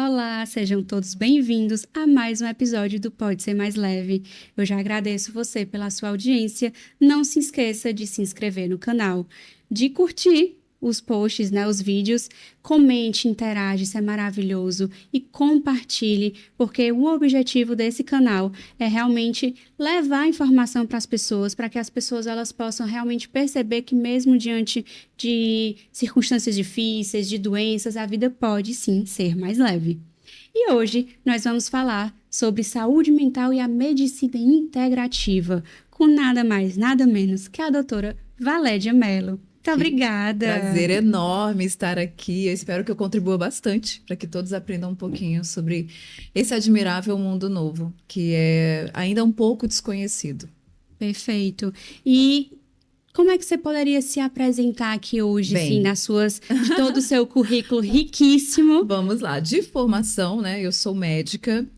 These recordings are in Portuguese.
Olá, sejam todos bem-vindos a mais um episódio do Pode Ser Mais Leve. Eu já agradeço você pela sua audiência. Não se esqueça de se inscrever no canal, de curtir os posts, né, os vídeos, comente, interage, isso é maravilhoso e compartilhe, porque o objetivo desse canal é realmente levar informação para as pessoas, para que as pessoas elas possam realmente perceber que mesmo diante de circunstâncias difíceis, de doenças, a vida pode sim ser mais leve. E hoje nós vamos falar sobre saúde mental e a medicina integrativa, com nada mais, nada menos que a doutora Valédia Mello. Muito Que obrigada. prazer enorme estar aqui. Eu espero que eu contribua bastante para que todos aprendam um pouquinho sobre esse admirável mundo novo, que é ainda um pouco desconhecido. Perfeito. E como é que você poderia se apresentar aqui hoje, assim, Bem, de todo o seu currículo riquíssimo? vamos lá. De formação, né? Eu sou médica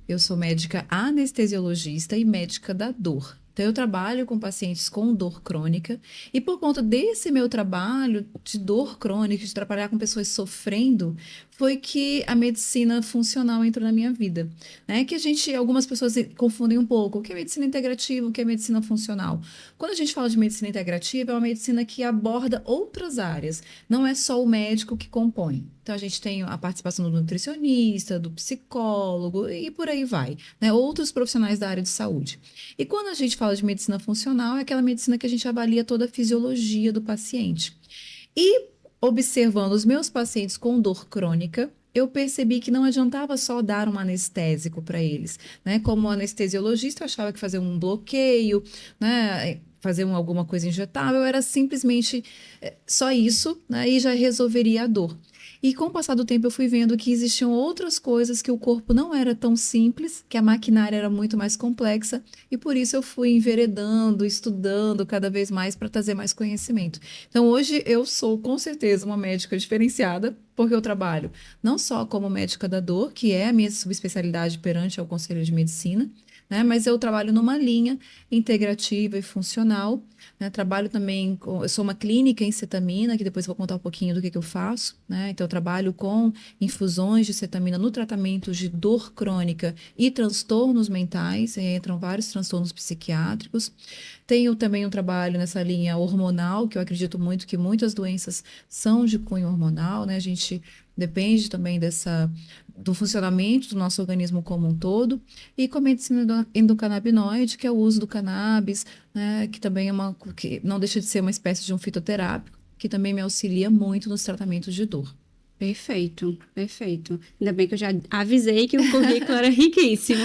anestesiologista e médica da dor. Então, eu trabalho com pacientes com dor crônica, e por conta desse meu trabalho de dor crônica, de trabalhar com pessoas sofrendo, foi que a medicina funcional entrou na minha vida. Né? Algumas pessoas confundem um pouco o que é medicina integrativa, o que é medicina funcional. Quando a gente fala de medicina integrativa, é uma medicina que aborda outras áreas, não é só o médico que compõe. Então, a gente tem a participação do nutricionista, do psicólogo e por aí vai, né? Outros profissionais da área de saúde. E quando a gente fala de medicina funcional, é aquela medicina que a gente avalia toda a fisiologia do paciente. E observando os meus pacientes com dor crônica, eu percebi que não adiantava só dar um anestésico para eles, né? Como anestesiologista, eu achava que fazer um bloqueio, né? Fazer alguma coisa injetável era simplesmente só isso, né? E já resolveria a dor. E com o passar do tempo eu fui vendo que existiam outras coisas, que o corpo não era tão simples, que a maquinária era muito mais complexa, e por isso eu fui enveredando, estudando cada vez mais para trazer mais conhecimento. Então hoje eu sou com certeza uma médica diferenciada, porque eu trabalho não só como médica da dor, que é a minha subespecialidade perante ao Conselho de Medicina, né, mas eu trabalho numa linha integrativa e funcional, né, trabalho também eu sou uma clínica em cetamina, que depois vou contar um pouquinho do que eu faço, né? Então eu trabalho com infusões de cetamina no tratamento de dor crônica e transtornos mentais, aí entram vários transtornos psiquiátricos. Tenho também um trabalho nessa linha hormonal, que eu acredito muito que muitas doenças são de cunho hormonal, né? A gente depende também do funcionamento do nosso organismo como um todo, e com a medicina endocannabinoide, que é o uso do cannabis, né, que também que não deixa de ser uma espécie de um fitoterápico, que também me auxilia muito nos tratamentos de dor. Perfeito, perfeito. Ainda bem que eu já avisei que o currículo era riquíssimo.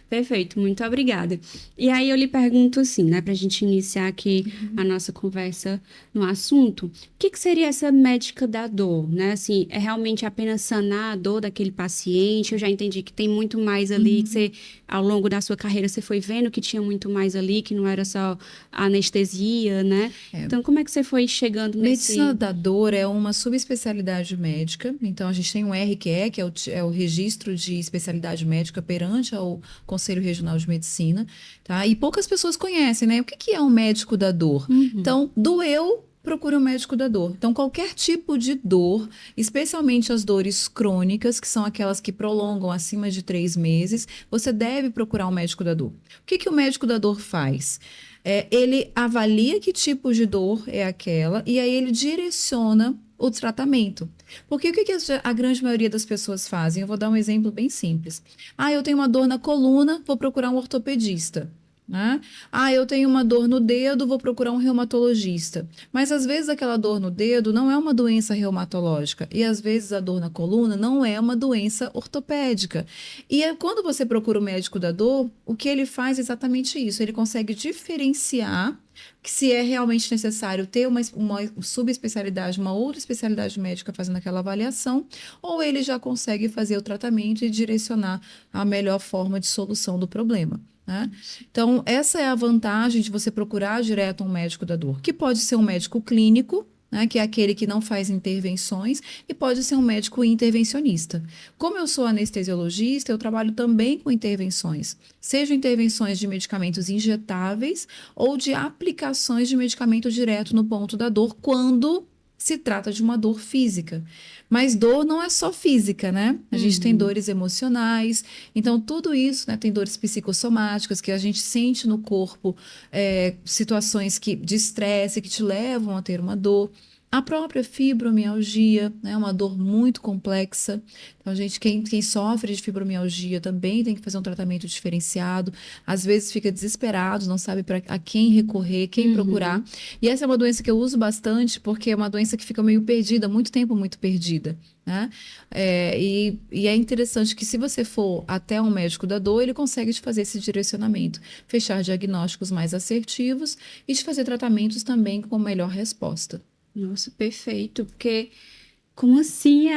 Perfeito, muito obrigada. E aí eu lhe pergunto assim, né, para a gente iniciar aqui a nossa conversa no assunto, o que seria essa médica da dor, né? Assim, é realmente apenas sanar a dor daquele paciente? Eu já entendi que tem muito mais ali, que você, ao longo da sua carreira, você foi vendo que tinha muito mais ali, que não era só anestesia, né? É, Então, como é que você foi chegando Medicina nesse... da dor é uma subespecialidade médica, então a gente tem um RQE, que é o Registro de Especialidade Médica perante ao Conselho Regional de Medicina, tá? E poucas pessoas conhecem, né? O que é um médico da dor? Uhum. Então, doeu, procure um médico da dor. Então, qualquer tipo de dor, especialmente as dores crônicas, que são aquelas que prolongam acima de 3 meses, você deve procurar um médico da dor. O que o médico da dor faz? Ele avalia que tipo de dor é aquela e aí ele direciona o tratamento. Porque o que a grande maioria das pessoas fazem? Eu vou dar um exemplo bem simples. Ah, eu tenho uma dor na coluna, vou procurar um ortopedista. Né? Ah, eu tenho uma dor no dedo, vou procurar um reumatologista. Mas às vezes aquela dor no dedo não é uma doença reumatológica e às vezes a dor na coluna não é uma doença ortopédica. E quando você procura o médico da dor, o que ele faz é exatamente isso. Ele consegue diferenciar que se é realmente necessário ter uma subespecialidade, uma outra especialidade médica fazendo aquela avaliação, ou ele já consegue fazer o tratamento e direcionar a melhor forma de solução do problema. Né? Então, essa é a vantagem de você procurar direto um médico da dor, que pode ser um médico clínico, né, que é aquele que não faz intervenções, e pode ser um médico intervencionista. Como eu sou anestesiologista, eu trabalho também com intervenções, seja intervenções de medicamentos injetáveis ou de aplicações de medicamento direto no ponto da dor, quando se trata de uma dor física. Mas dor não é só física, né? A gente tem dores emocionais, então tudo isso, né? Tem dores psicossomáticas que a gente sente no corpo, situações de estresse que te levam a ter uma dor. A própria fibromialgia, né, é uma dor muito complexa. Então, quem sofre de fibromialgia também tem que fazer um tratamento diferenciado. Às vezes fica desesperado, não sabe a quem recorrer, quem procurar. E essa é uma doença que eu uso bastante, porque é uma doença que fica meio perdida, muito tempo muito perdida, né? E é interessante que se você for até um médico da dor, ele consegue te fazer esse direcionamento, fechar diagnósticos mais assertivos e te fazer tratamentos também com melhor resposta. Nossa, perfeito. Porque, como assim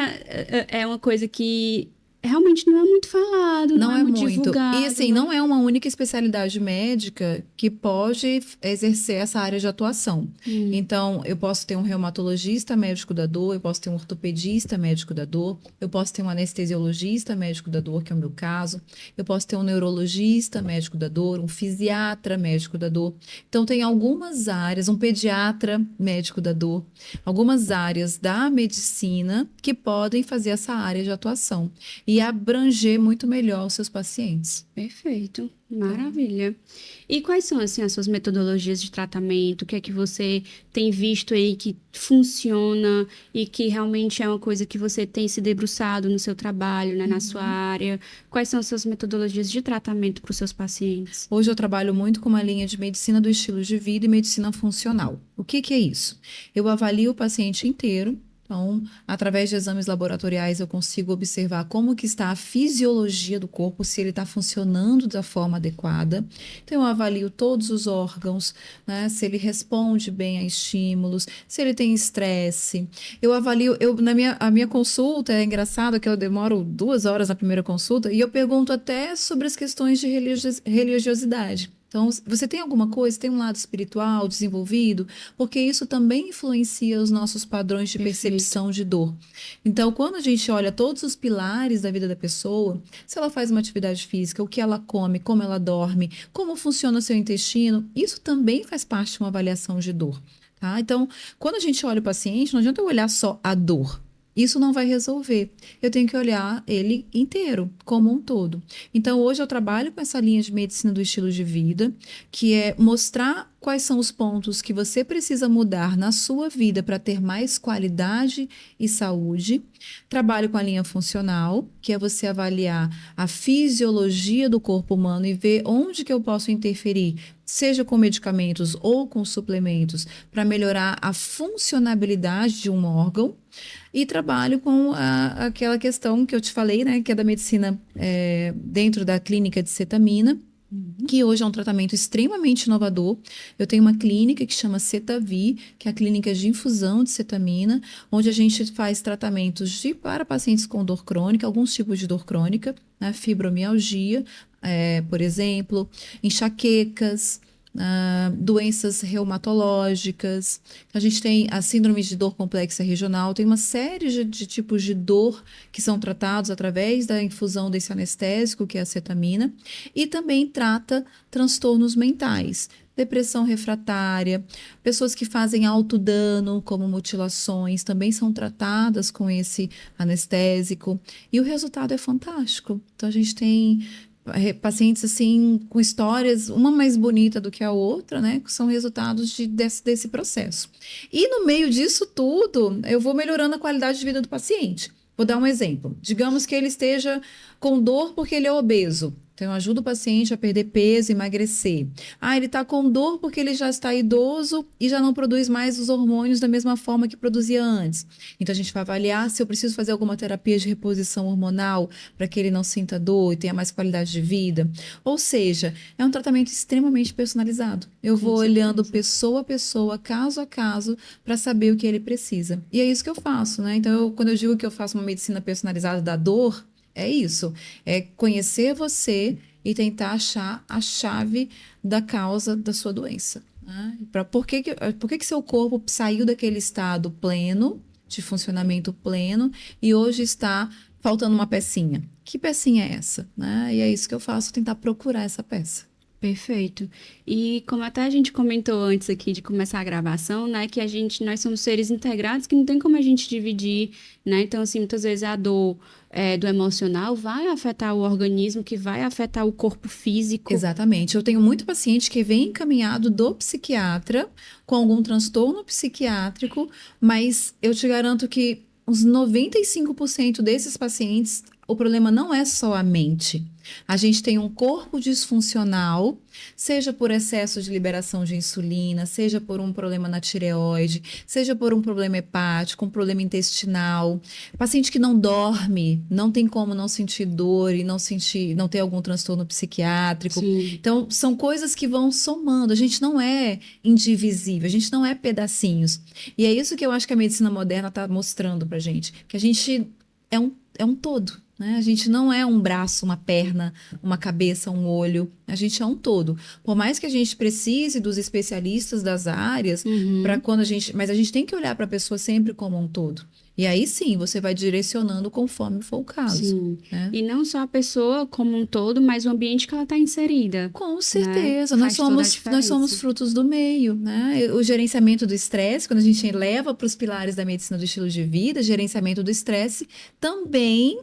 é uma coisa que realmente não é muito falado, não Não é é muito muito. E divulgado, assim, né? não é uma única especialidade médica que pode exercer essa área de atuação. Então, eu posso ter um reumatologista médico da dor, eu posso ter um ortopedista médico da dor, eu posso ter um anestesiologista médico da dor, que é o meu caso, eu posso ter um neurologista médico da dor, um fisiatra médico da dor. Então, tem algumas áreas, um pediatra médico da dor, algumas áreas da medicina que podem fazer essa área de atuação e abranger muito melhor os seus pacientes. Perfeito, maravilha. E quais são, assim, as suas metodologias de tratamento? O que é que você tem visto aí que funciona e que realmente é uma coisa que você tem se debruçado no seu trabalho, né, na sua área? Quais são as suas metodologias de tratamento para os seus pacientes? Hoje eu trabalho muito com uma linha de medicina do estilo de vida e medicina funcional. O que é isso? Eu avalio o paciente inteiro. Então, através de exames laboratoriais, eu consigo observar como que está a fisiologia do corpo, se ele está funcionando da forma adequada. Então, eu avalio todos os órgãos, né, se ele responde bem a estímulos, se ele tem estresse. Eu avalio, a minha consulta, é engraçado que eu demoro 2 horas na primeira consulta e eu pergunto até sobre as questões de religiosidade. Então, você tem alguma coisa, tem um lado espiritual desenvolvido? Porque isso também influencia os nossos padrões de percepção de dor. Então, quando a gente olha todos os pilares da vida da pessoa, se ela faz uma atividade física, o que ela come, como ela dorme, como funciona o seu intestino, isso também faz parte de uma avaliação de dor. Tá? Então, quando a gente olha o paciente, não adianta eu olhar só a dor. Isso não vai resolver. Eu tenho que olhar ele inteiro, como um todo. Então, hoje eu trabalho com essa linha de medicina do estilo de vida, que é mostrar quais são os pontos que você precisa mudar na sua vida para ter mais qualidade e saúde. Trabalho com a linha funcional, que é você avaliar a fisiologia do corpo humano e ver onde que eu posso interferir, seja com medicamentos ou com suplementos, para melhorar a funcionabilidade de um órgão. E trabalho com aquela questão que eu te falei, né, que é da medicina dentro da clínica de cetamina, que hoje é um tratamento extremamente inovador. Eu tenho uma clínica que chama Cetavi, que é a clínica de infusão de cetamina, onde a gente faz tratamentos para pacientes com dor crônica, alguns tipos de dor crônica, né, fibromialgia, por exemplo, enxaquecas, doenças reumatológicas. A gente tem a síndrome de dor complexa regional, tem uma série de tipos de dor que são tratados através da infusão desse anestésico, que é a cetamina, e também trata transtornos mentais, depressão refratária, pessoas que fazem autodano, como mutilações, também são tratadas com esse anestésico, e o resultado é fantástico. Então, a gente tem pacientes assim com histórias, uma mais bonita do que a outra, né? Que são resultados desse processo. E no meio disso tudo, eu vou melhorando a qualidade de vida do paciente. Vou dar um exemplo. Digamos que ele esteja com dor porque ele é obeso. Então, eu ajudo o paciente a perder peso, emagrecer. Ele está com dor porque ele já está idoso e já não produz mais os hormônios da mesma forma que produzia antes. Então, a gente vai avaliar se eu preciso fazer alguma terapia de reposição hormonal para que ele não sinta dor e tenha mais qualidade de vida. Ou seja, é um tratamento extremamente personalizado. Eu vou olhando pessoa a pessoa, caso a caso, para saber o que ele precisa. E é isso que eu faço, né? Então, quando eu digo que eu faço uma medicina personalizada da dor, é isso, é conhecer você e tentar achar a chave da causa da sua doença. Né? Por que seu corpo saiu daquele estado pleno, de funcionamento pleno, e hoje está faltando uma pecinha? Que pecinha é essa? Né? E é isso que eu faço, tentar procurar essa peça. Perfeito. E como até a gente comentou antes aqui de começar a gravação, né, que nós somos seres integrados que não tem como a gente dividir, né? Então, assim, muitas vezes a dor do emocional vai afetar o organismo, que vai afetar o corpo físico. Exatamente. Eu tenho muito paciente que vem encaminhado do psiquiatra com algum transtorno psiquiátrico, mas eu te garanto que uns 95% desses pacientes, o problema não é só a mente. A gente tem um corpo disfuncional, seja por excesso de liberação de insulina, seja por um problema na tireoide, seja por um problema hepático, um problema intestinal. Paciente que não dorme, não tem como não sentir dor e não ter algum transtorno psiquiátrico. Sim. Então, são coisas que vão somando. A gente não é indivisível, a gente não é pedacinhos. E é isso que eu acho que a medicina moderna está mostrando pra gente, que a gente é um todo. Né? A gente não é um braço, uma perna, uma cabeça, um olho. A gente é um todo. Por mais que a gente precise dos especialistas das áreas, para quando mas a gente tem que olhar para a pessoa sempre como um todo. E aí sim, você vai direcionando conforme for o caso. Sim. Né? E não só a pessoa como um todo, mas o ambiente que ela está inserida. Com certeza. Né? Nós somos frutos do meio. Né? O gerenciamento do estresse, quando a gente leva para os pilares da medicina do estilo de vida, gerenciamento do estresse também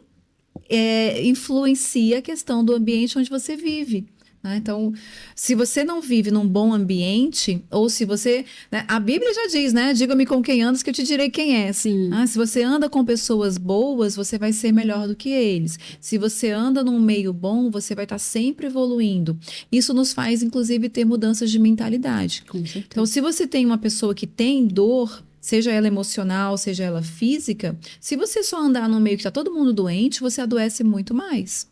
influencia a questão do ambiente onde você vive. Né? Então, se você não vive num bom ambiente, ou se você... Né? A Bíblia já diz, né? Diga-me com quem andas que eu te direi quem é. Sim. Se você anda com pessoas boas, você vai ser melhor do que eles. Se você anda num meio bom, você vai estar sempre evoluindo. Isso nos faz, inclusive, ter mudanças de mentalidade. Com certeza. Então, se você tem uma pessoa que tem dor, seja ela emocional, seja ela física, se você só andar num meio que está todo mundo doente, você adoece muito mais.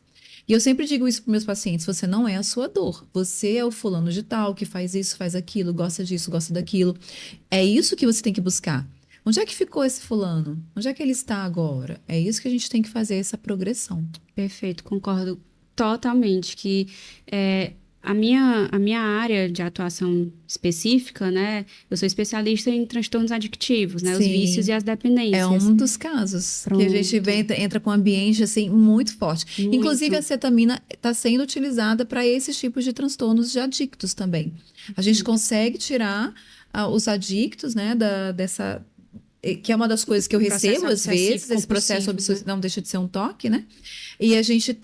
E eu sempre digo isso para meus pacientes, você não é a sua dor, você é o fulano de tal que faz isso, faz aquilo, gosta disso, gosta daquilo. É isso que você tem que buscar. Onde é que ficou esse fulano? Onde é que ele está agora? É isso que a gente tem que fazer, essa progressão. Perfeito, concordo totalmente que a minha área de atuação específica, né? Eu sou especialista em transtornos adictivos, né? Os Sim. vícios e as dependências. É um dos casos Pronto. que a gente entra com um ambiente assim muito forte. Muito. Inclusive a cetamina está sendo utilizada para esses tipos de transtornos de adictos também. A gente consegue tirar os adictos, né, dessa que é uma das coisas que eu recebo às vezes, esse processo obsessivo, não deixa de ser um toque, né? E a gente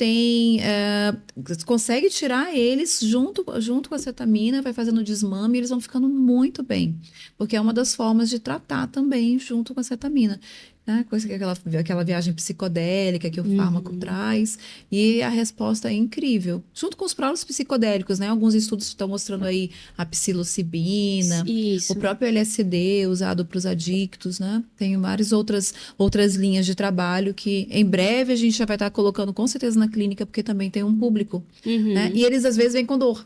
consegue tirar eles junto com a cetamina, vai fazendo desmame e eles vão ficando muito bem. Porque é uma das formas de tratar também junto com a cetamina. Né? Aquela viagem psicodélica que o fármaco traz. E a resposta é incrível. Junto com os próprios psicodélicos, né? Alguns estudos estão mostrando aí a psilocibina, Isso. o próprio LSD usado para os adictos, né? Tem várias outras linhas de trabalho que em breve a gente já vai estar colocando com certeza na clínica, porque também tem um público. Né? E eles às vezes vêm com dor.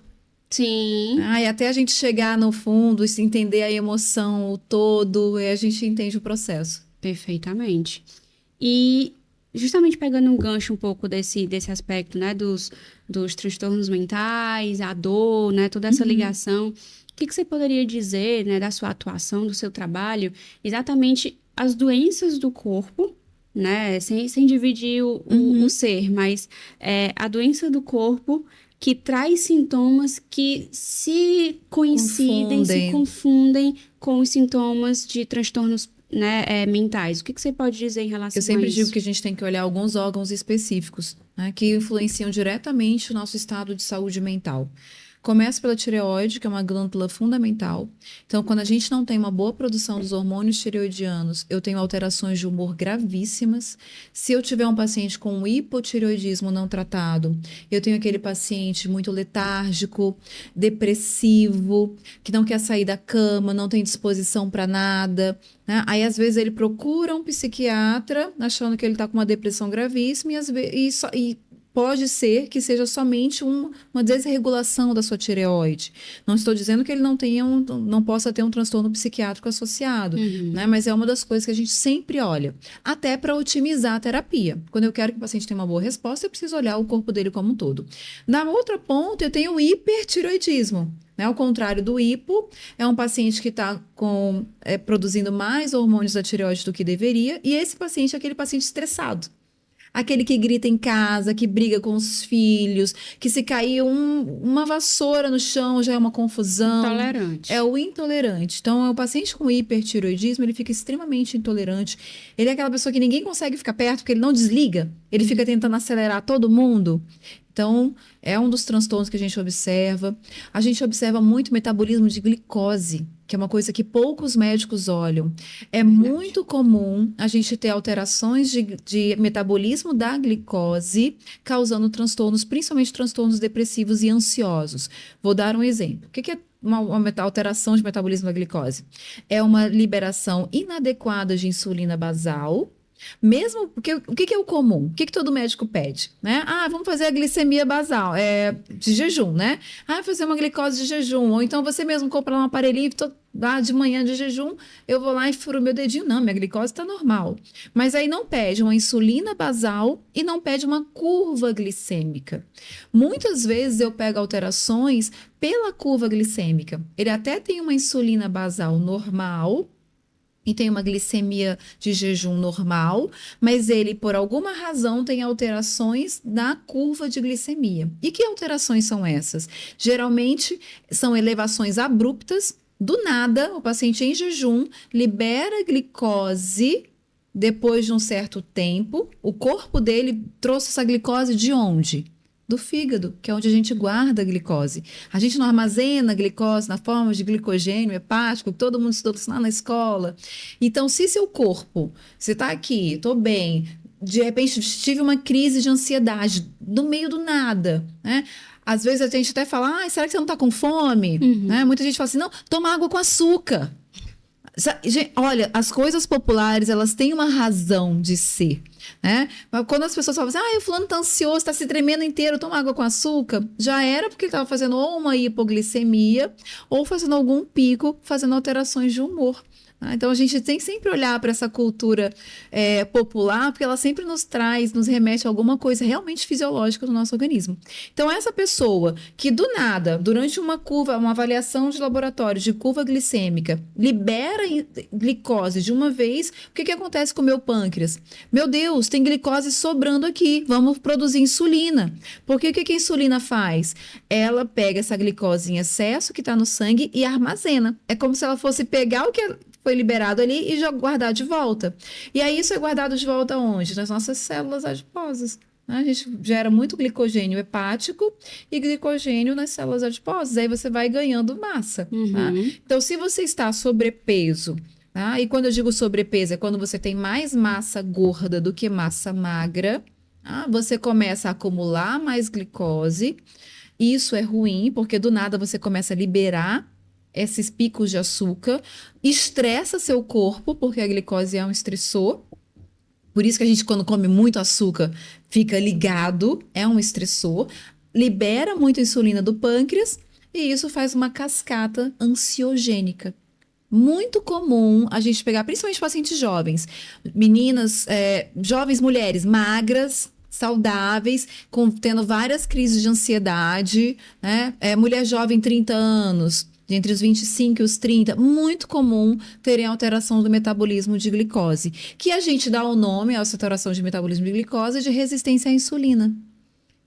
Sim. E até a gente chegar no fundo, entender a emoção, o todo, a gente entende o processo. Perfeitamente. E justamente pegando um gancho um pouco desse aspecto, né, dos transtornos mentais, a dor, né, toda essa ligação, o que você poderia dizer, né, da sua atuação, do seu trabalho, exatamente as doenças do corpo, né, sem dividir o ser, mas a doença do corpo que traz sintomas que se coincidem, se confundem com os sintomas de transtornos, né, mentais. O que você pode dizer em relação a isso? Eu sempre digo que a gente tem que olhar alguns órgãos específicos, né, que influenciam diretamente o nosso estado de saúde mental. Começa pela tireoide, que é uma glândula fundamental. Então, quando a gente não tem uma boa produção dos hormônios tireoidianos, eu tenho alterações de humor gravíssimas. Se eu tiver um paciente com hipotireoidismo não tratado, eu tenho aquele paciente muito letárgico, depressivo, que não quer sair da cama, não tem disposição para nada. Né? Aí, às vezes, ele procura um psiquiatra, achando que ele está com uma depressão gravíssima, e pode ser que seja somente uma desregulação da sua tireoide. Não estou dizendo que ele não possa ter um transtorno psiquiátrico associado, né? Mas é uma das coisas que a gente sempre olha, até para otimizar a terapia. Quando eu quero que o paciente tenha uma boa resposta, eu preciso olhar o corpo dele como um todo. Na outra ponta, eu tenho o hipertireoidismo. Né? Ao contrário do hipo, é um paciente que está produzindo mais hormônios da tireoide do que deveria, e esse paciente é aquele paciente estressado. aquele que grita em casa, que briga com os filhos, que se cair uma vassoura no chão já é uma confusão. Intolerante. É o intolerante. Então, o paciente com hipertiroidismo, ele fica extremamente intolerante. Ele é aquela pessoa que ninguém consegue ficar perto, porque ele não desliga. Ele fica tentando acelerar todo mundo. Então, é um dos transtornos que a gente observa. A gente observa muito metabolismo de glicose, que é uma coisa que poucos médicos olham. É muito comum a gente ter alterações de metabolismo da glicose, causando transtornos, principalmente transtornos depressivos e ansiosos. Vou dar um exemplo. O que é uma alteração de metabolismo da glicose? É uma liberação inadequada de insulina basal. Mesmo, porque o que é o comum? O que todo médico pede, né? Ah, vamos fazer a glicemia basal, de jejum, né? Ah, fazer uma glicose de jejum. Ou então você mesmo compra um aparelhinho, lá de manhã de jejum, eu vou lá e furo meu dedinho. Não, minha glicose está normal. Mas aí não pede uma insulina basal e não pede uma curva glicêmica. Muitas vezes eu pego alterações pela curva glicêmica. Ele até tem uma insulina basal normal, e tem uma glicemia de jejum normal, mas ele, por alguma razão, tem alterações na curva de glicemia. E que alterações são essas? Geralmente, são elevações abruptas. Do nada, o paciente em jejum libera glicose depois de um certo tempo. O corpo dele trouxe essa glicose de onde? Do fígado, que é onde a gente guarda a glicose. A gente não armazena a glicose na forma de glicogênio hepático, que todo mundo estudou isso lá na escola. Então, se seu corpo, você está aqui, estou bem, de repente tive uma crise de ansiedade, no meio do nada, né? Às vezes a gente até fala, será que você não está com fome? Né? Muita gente fala assim, não, toma água com açúcar. Olha, as coisas populares, elas têm uma razão de ser, né? Mas quando as pessoas falam assim, o fulano tá ansioso, tá se tremendo inteiro, toma água com açúcar, já era porque ele estava fazendo ou uma hipoglicemia ou fazendo algum pico, fazendo alterações de humor. Então, a gente tem que sempre olhar para essa cultura popular, porque ela sempre nos remete a alguma coisa realmente fisiológica do nosso organismo. Então, essa pessoa que do nada, durante uma avaliação de laboratório de curva glicêmica, libera glicose de uma vez, o que acontece com o meu pâncreas? Meu Deus, tem glicose sobrando aqui, vamos produzir insulina. Porque o que a insulina faz? Ela pega essa glicose em excesso que está no sangue e armazena. É como se ela fosse pegar o que foi liberado ali e já guardar de volta. E aí isso é guardado de volta onde? Nas nossas células adiposas. A gente gera muito glicogênio hepático e glicogênio nas células adiposas. Aí você vai ganhando massa. Tá? Então, se você está sobrepeso, tá? E quando eu digo sobrepeso, é quando você tem mais massa gorda do que massa magra, tá? Você começa a acumular mais glicose. Isso é ruim, porque do nada você começa a liberar esses picos de açúcar, estressa seu corpo, porque a glicose é um estressor. Por isso que a gente, quando come muito açúcar, fica ligado, é um estressor, libera muita insulina do pâncreas e isso faz uma cascata ansiogênica. Muito comum a gente pegar, principalmente pacientes jovens, meninas, jovens mulheres magras, saudáveis, tendo várias crises de ansiedade, né? Mulher jovem, 30 anos, entre os 25 e os 30, muito comum terem alteração do metabolismo de glicose, que a gente dá o nome a essa alteração de metabolismo de glicose de resistência à insulina,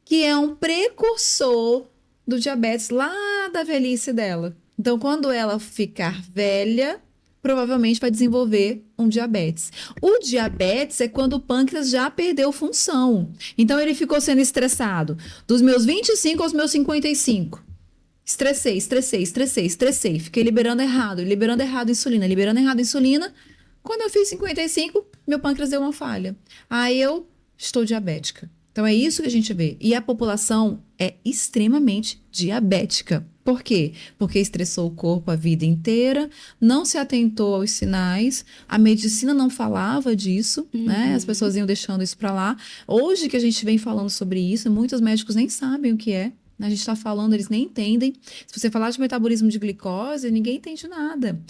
que é um precursor do diabetes lá da velhice dela. Então, quando ela ficar velha, provavelmente vai desenvolver um diabetes. O diabetes é quando o pâncreas já perdeu função. Então, ele ficou sendo estressado dos meus 25 aos meus 55. Estressei. Fiquei liberando errado insulina. Quando eu fiz 55, meu pâncreas deu uma falha. Aí eu estou diabética. Então é isso que a gente vê. E a população é extremamente diabética. Por quê? Porque estressou o corpo a vida inteira, não se atentou aos sinais, a medicina não falava disso, né? As pessoas iam deixando isso para lá. Hoje que a gente vem falando sobre isso, muitos médicos nem sabem o que é. A gente está falando, eles nem entendem. Se você falar de metabolismo de glicose, ninguém entende nada.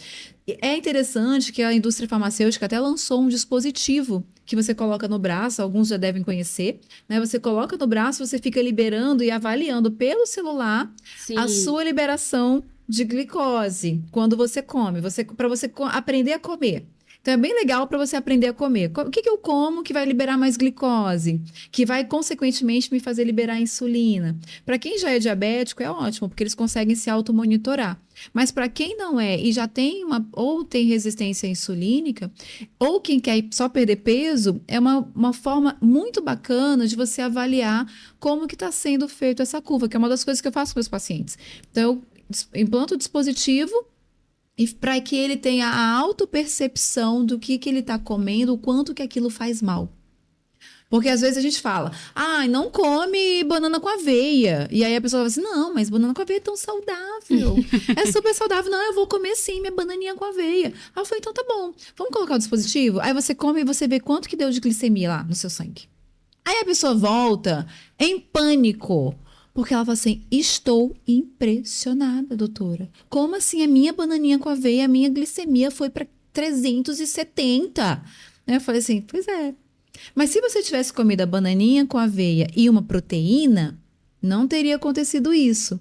É interessante que a indústria farmacêutica até lançou um dispositivo que você coloca no braço, alguns já devem conhecer, né? Você coloca no braço, você fica liberando e avaliando pelo celular a sua liberação de glicose quando você come, para você aprender a comer. Então é bem legal para você aprender a comer. O que que eu como que vai liberar mais glicose, que vai consequentemente me fazer liberar insulina? Para quem já é diabético é ótimo, porque eles conseguem se automonitorar. Mas para quem não é e já tem ou tem resistência insulínica, ou quem quer só perder peso, é uma forma muito bacana de você avaliar como que está sendo feito essa curva, que é uma das coisas que eu faço com meus pacientes. Então, eu implanto o dispositivo e para que ele tenha a autopercepção do que ele está comendo, o quanto que aquilo faz mal. Porque às vezes a gente fala, não come banana com aveia. E aí a pessoa fala assim, não, mas banana com aveia é tão saudável. É super saudável. Não, eu vou comer sim, minha bananinha com aveia. Aí eu falei, então tá bom, vamos colocar o dispositivo? Aí você come e você vê quanto que deu de glicemia lá no seu sangue. Aí a pessoa volta em pânico. Porque ela fala assim, estou impressionada, doutora. Como assim a minha bananinha com aveia, a minha glicemia foi para 370? Eu falei assim, pois é. Mas se você tivesse comido a bananinha com aveia e uma proteína, não teria acontecido isso.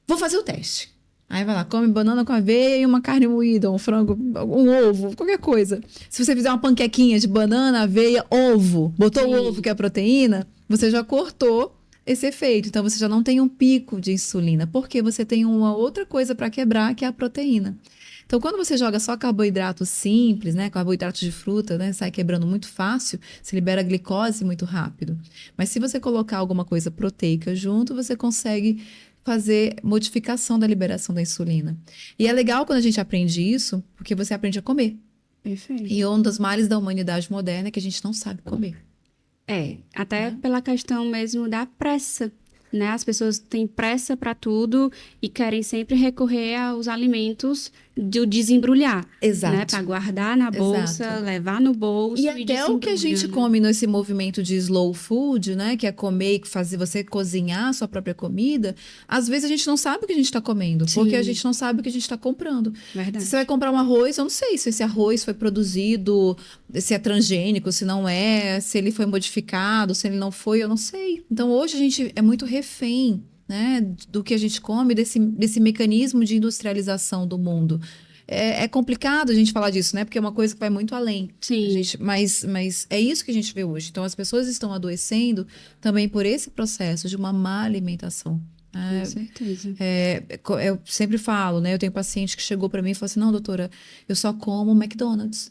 Vou fazer o teste. Aí vai lá, come banana com aveia e uma carne moída, um frango, um ovo, qualquer coisa. Se você fizer uma panquequinha de banana, aveia, ovo, botou o ovo que é a proteína, você já cortou esse efeito. Então, você já não tem um pico de insulina, porque você tem uma outra coisa para quebrar, que é a proteína. Então, quando você joga só carboidrato simples, né, carboidrato de fruta, né, sai quebrando muito fácil, você libera glicose muito rápido. Mas se você colocar alguma coisa proteica junto, você consegue fazer modificação da liberação da insulina. E é legal quando a gente aprende isso, porque você aprende a comer. Perfeito. E um dos males da humanidade moderna é que a gente não sabe comer. Até pela questão mesmo da pressa, né? As pessoas têm pressa para tudo e querem sempre recorrer aos alimentos do desembrulhar. Exato. Né? Para guardar na bolsa, Exato. levar no bolso. E até o que a gente come nesse movimento de slow food, né? Que é comer e fazer você cozinhar a sua própria comida. Às vezes a gente não sabe o que a gente está comendo, porque a gente não sabe o que a gente está comprando. Verdade. Se você vai comprar um arroz, eu não sei se esse arroz foi produzido, se é transgênico, se não é, se ele foi modificado, se ele não foi, eu não sei. Então hoje a gente é muito refém, né, do que a gente come, desse mecanismo de industrialização do mundo. É complicado a gente falar disso, né? Porque é uma coisa que vai muito além. Sim. Mas é isso que a gente vê hoje. Então, as pessoas estão adoecendo também por esse processo de uma má alimentação. Com certeza. Eu sempre falo, né? Eu tenho paciente que chegou para mim e falou assim, não, doutora, eu só como McDonald's.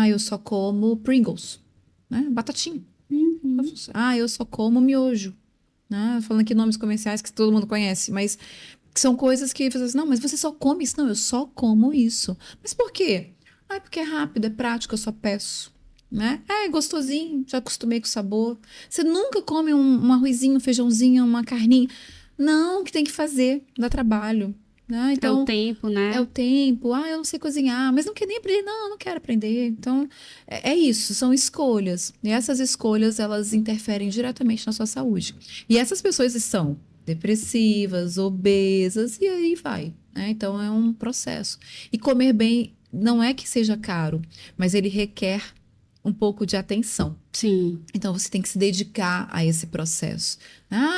Eu só como Pringles, né? Batatinha. Eu só como miojo. Falando aqui nomes comerciais que todo mundo conhece, mas que são coisas que você diz, não, mas você só come isso? Não, eu só como isso. Mas por quê? Porque é rápido, é prático, eu só peço. Né? É gostosinho, já acostumei com o sabor. Você nunca come um arrozinho, um feijãozinho, uma carninha. Não, que tem que fazer, dá trabalho. Né? Então, é o tempo, né? É o tempo. Eu não sei cozinhar, mas não quer nem aprender. Não quero aprender. Então, é isso, são escolhas. E essas escolhas, elas interferem diretamente na sua saúde. E essas pessoas são depressivas, obesas, e aí vai. Né? Então, é um processo. E comer bem não é que seja caro, mas ele requer um pouco de atenção. Sim. Então, você tem que se dedicar a esse processo.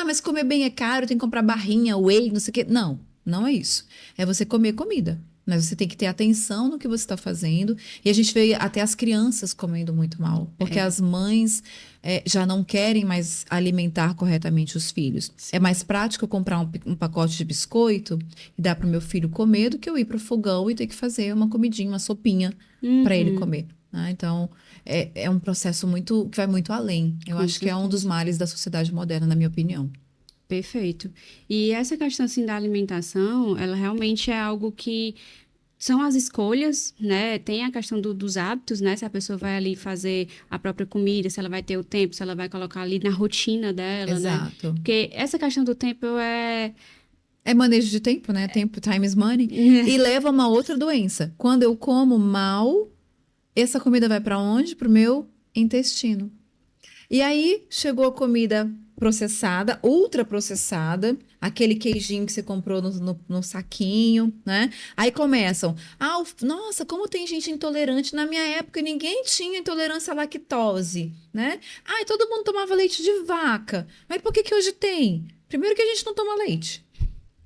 Mas comer bem é caro, tem que comprar barrinha, whey, não sei o quê. Não é isso. É você comer comida. Mas você tem que ter atenção no que você está fazendo. E a gente vê até as crianças comendo muito mal. Porque as mães já não querem mais alimentar corretamente os filhos. Sim. É mais prático eu comprar um pacote de biscoito e dar para o meu filho comer do que eu ir para o fogão e ter que fazer uma comidinha, uma sopinha para ele comer. Então, é um processo que vai muito além. Eu acho que é um dos males da sociedade moderna, na minha opinião. Perfeito. E essa questão, assim, da alimentação, ela realmente é algo que são as escolhas, né? Tem a questão dos hábitos, né? Se a pessoa vai ali fazer a própria comida, se ela vai ter o tempo, se ela vai colocar ali na rotina dela, Exato. né? Porque essa questão do tempo é manejo de tempo, né? Tempo, time is money. E leva a uma outra doença. Quando eu como mal, essa comida vai para onde? Para o meu intestino. E aí, chegou a comida processada, ultraprocessada, aquele queijinho que você comprou no saquinho, né? Aí começam, nossa, como tem gente intolerante. Na minha época, ninguém tinha intolerância à lactose, né? Todo mundo tomava leite de vaca. Mas por que hoje tem? Primeiro que a gente não toma leite.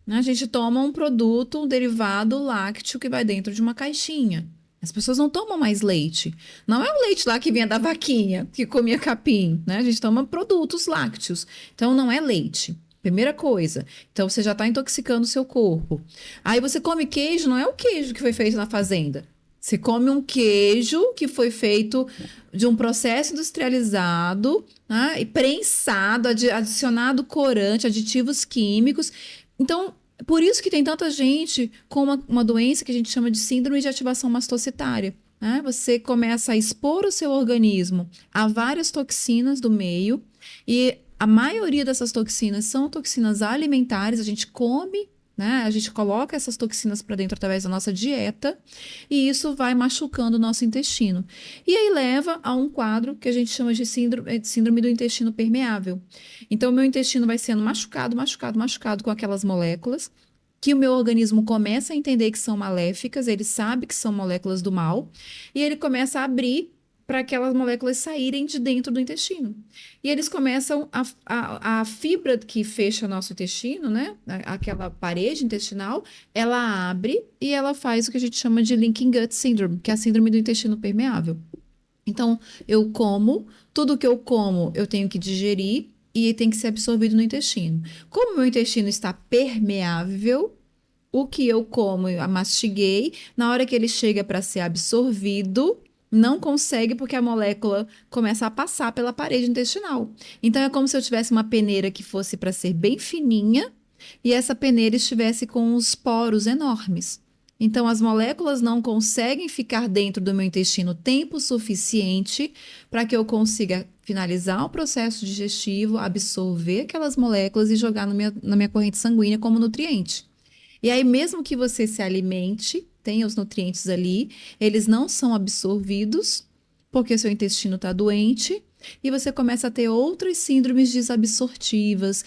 Né? A gente toma um produto, um derivado lácteo que vai dentro de uma caixinha. As pessoas não tomam mais leite. Não é o leite lá que vinha da vaquinha, que comia capim, né? A gente toma produtos lácteos. Então, não é leite. Primeira coisa. Então, você já está intoxicando o seu corpo. Aí, você come queijo, não é o queijo que foi feito na fazenda. Você come um queijo que foi feito de um processo industrializado, né? E prensado, adicionado corante, aditivos químicos. Então, por isso que tem tanta gente com uma doença que a gente chama de síndrome de ativação mastocitária. Né? Você começa a expor o seu organismo a várias toxinas do meio e a maioria dessas toxinas são toxinas alimentares, a gente come, né? A gente coloca essas toxinas para dentro através da nossa dieta e isso vai machucando o nosso intestino. E aí leva a um quadro que a gente chama de síndrome do intestino permeável. Então, o meu intestino vai sendo machucado com aquelas moléculas que o meu organismo começa a entender que são maléficas, ele sabe que são moléculas do mal e ele começa a abrir para aquelas moléculas saírem de dentro do intestino. E eles começam, a fibra que fecha nosso intestino, né? Aquela parede intestinal, ela abre e ela faz o que a gente chama de Leaking Gut Syndrome, que é a síndrome do intestino permeável. Então, eu como, tudo que eu como eu tenho que digerir e tem que ser absorvido no intestino. Como o meu intestino está permeável, o que eu como, eu mastiguei, na hora que ele chega para ser absorvido, não consegue porque a molécula começa a passar pela parede intestinal. Então, é como se eu tivesse uma peneira que fosse para ser bem fininha e essa peneira estivesse com os poros enormes. Então, as moléculas não conseguem ficar dentro do meu intestino tempo suficiente para que eu consiga finalizar o processo digestivo, absorver aquelas moléculas e jogar na minha corrente sanguínea como nutriente. E aí, mesmo que você se alimente, tenha os nutrientes ali, eles não são absorvidos porque seu intestino está doente e você começa a ter outras síndromes desabsortivas,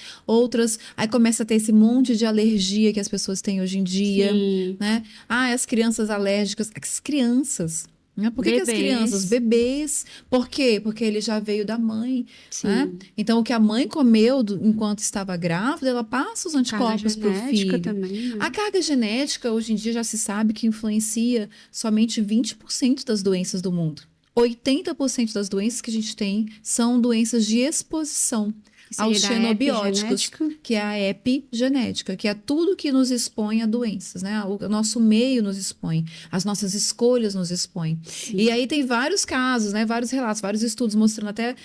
aí começa a ter esse monte de alergia que as pessoas têm hoje em dia, né? As crianças alérgicas, as crianças, né? Por que as crianças? Bebês. Por quê? Porque ele já veio da mãe, né? Então, o que a mãe comeu enquanto estava grávida, ela passa os anticorpos para o filho. Também, né? A carga genética, hoje em dia, já se sabe que influencia somente 20% das doenças do mundo. 80% das doenças que a gente tem são doenças de exposição aos xenobióticos, que é a epigenética, que é tudo que nos expõe a doenças, né? O nosso meio nos expõe, as nossas escolhas nos expõem. E aí tem vários casos, né? Vários relatos, vários estudos mostrando até,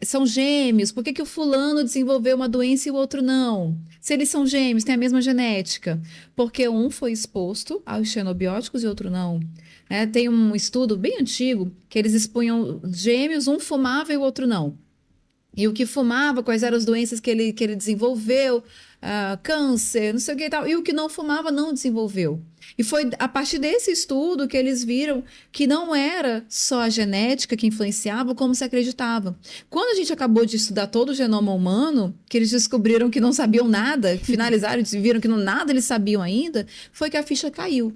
são gêmeos, por que o fulano desenvolveu uma doença e o outro não? Se eles são gêmeos, têm a mesma genética, porque um foi exposto aos xenobióticos e outro não. Tem um estudo bem antigo que eles expunham gêmeos, um fumava e o outro não. E o que fumava, quais eram as doenças que ele desenvolveu, câncer, não sei o que e tal. E o que não fumava não desenvolveu. E foi a partir desse estudo que eles viram que não era só a genética que influenciava, como se acreditava. Quando a gente acabou de estudar todo o genoma humano, que eles descobriram que não sabiam nada, finalizaram e viram que nada eles sabiam ainda, foi que a ficha caiu.